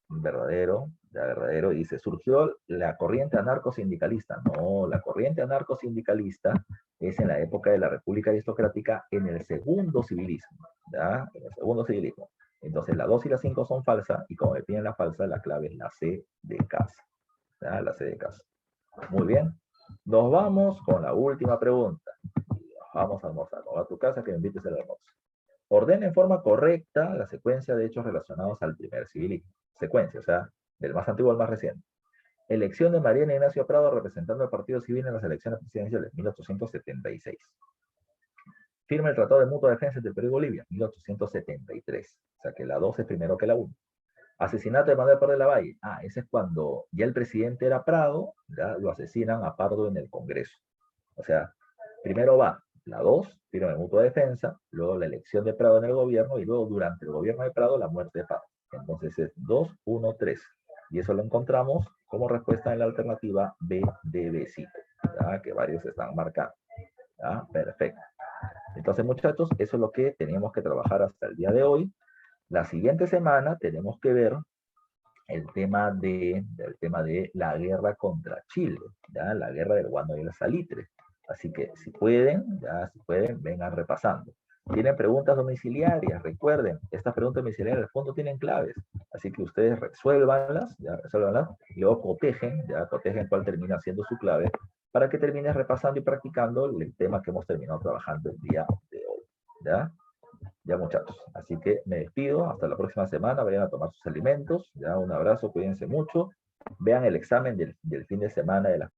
verdadero, ya verdadero, y dice, surgió la corriente anarcosindicalista. No, la corriente anarcosindicalista es en la época de la República Aristocrática en el segundo civilismo, ¿ya? En el segundo civilismo. Entonces la 2 y la 5 son falsas, y como me piden la falsa, la clave es la C de casa, ¿ya? La C de casa. Muy bien. Nos vamos con la última pregunta. Vamos a almorzar. Vamos a tu casa que me invites al almuerzo. Ordena en forma correcta la secuencia de hechos relacionados al primer civilismo. Secuencia, o sea, del más antiguo al más reciente. Elección de Mariana Ignacio Prado representando al Partido Civil en las elecciones presidenciales, 1876. Firma el Tratado de Mutua Defensa entre Perú y Bolivia, 1873. O sea que la 2 es primero que la 1. Asesinato de Manuel Pardo de la Valle. Ese es cuando ya el presidente era Prado, ya lo asesinan a Pardo en el Congreso. O sea, primero va la 2, firma de mutua defensa, luego la elección de Prado en el gobierno y luego durante el gobierno de Prado la muerte de Prado. Entonces es 2, 1, 3. Y eso lo encontramos como respuesta en la alternativa B de besito, ¿ya? Que varios están marcando. ¿Ya? Perfecto. Entonces, muchachos, eso es lo que teníamos que trabajar hasta el día de hoy. La siguiente semana tenemos que ver el tema de la guerra contra Chile, ¿ya? La guerra del guano y el salitre. Así que si pueden, vengan repasando. Tienen preguntas domiciliarias, recuerden, estas preguntas domiciliarias al fondo tienen claves, así que ustedes resuélvanlas, y luego cotejen cuál termina siendo su clave, para que termines repasando y practicando el tema que hemos terminado trabajando el día de hoy, ¿ya? Ya muchachos, así que me despido, hasta la próxima semana, vayan a tomar sus alimentos, ya un abrazo, cuídense mucho, vean el examen del fin de semana de las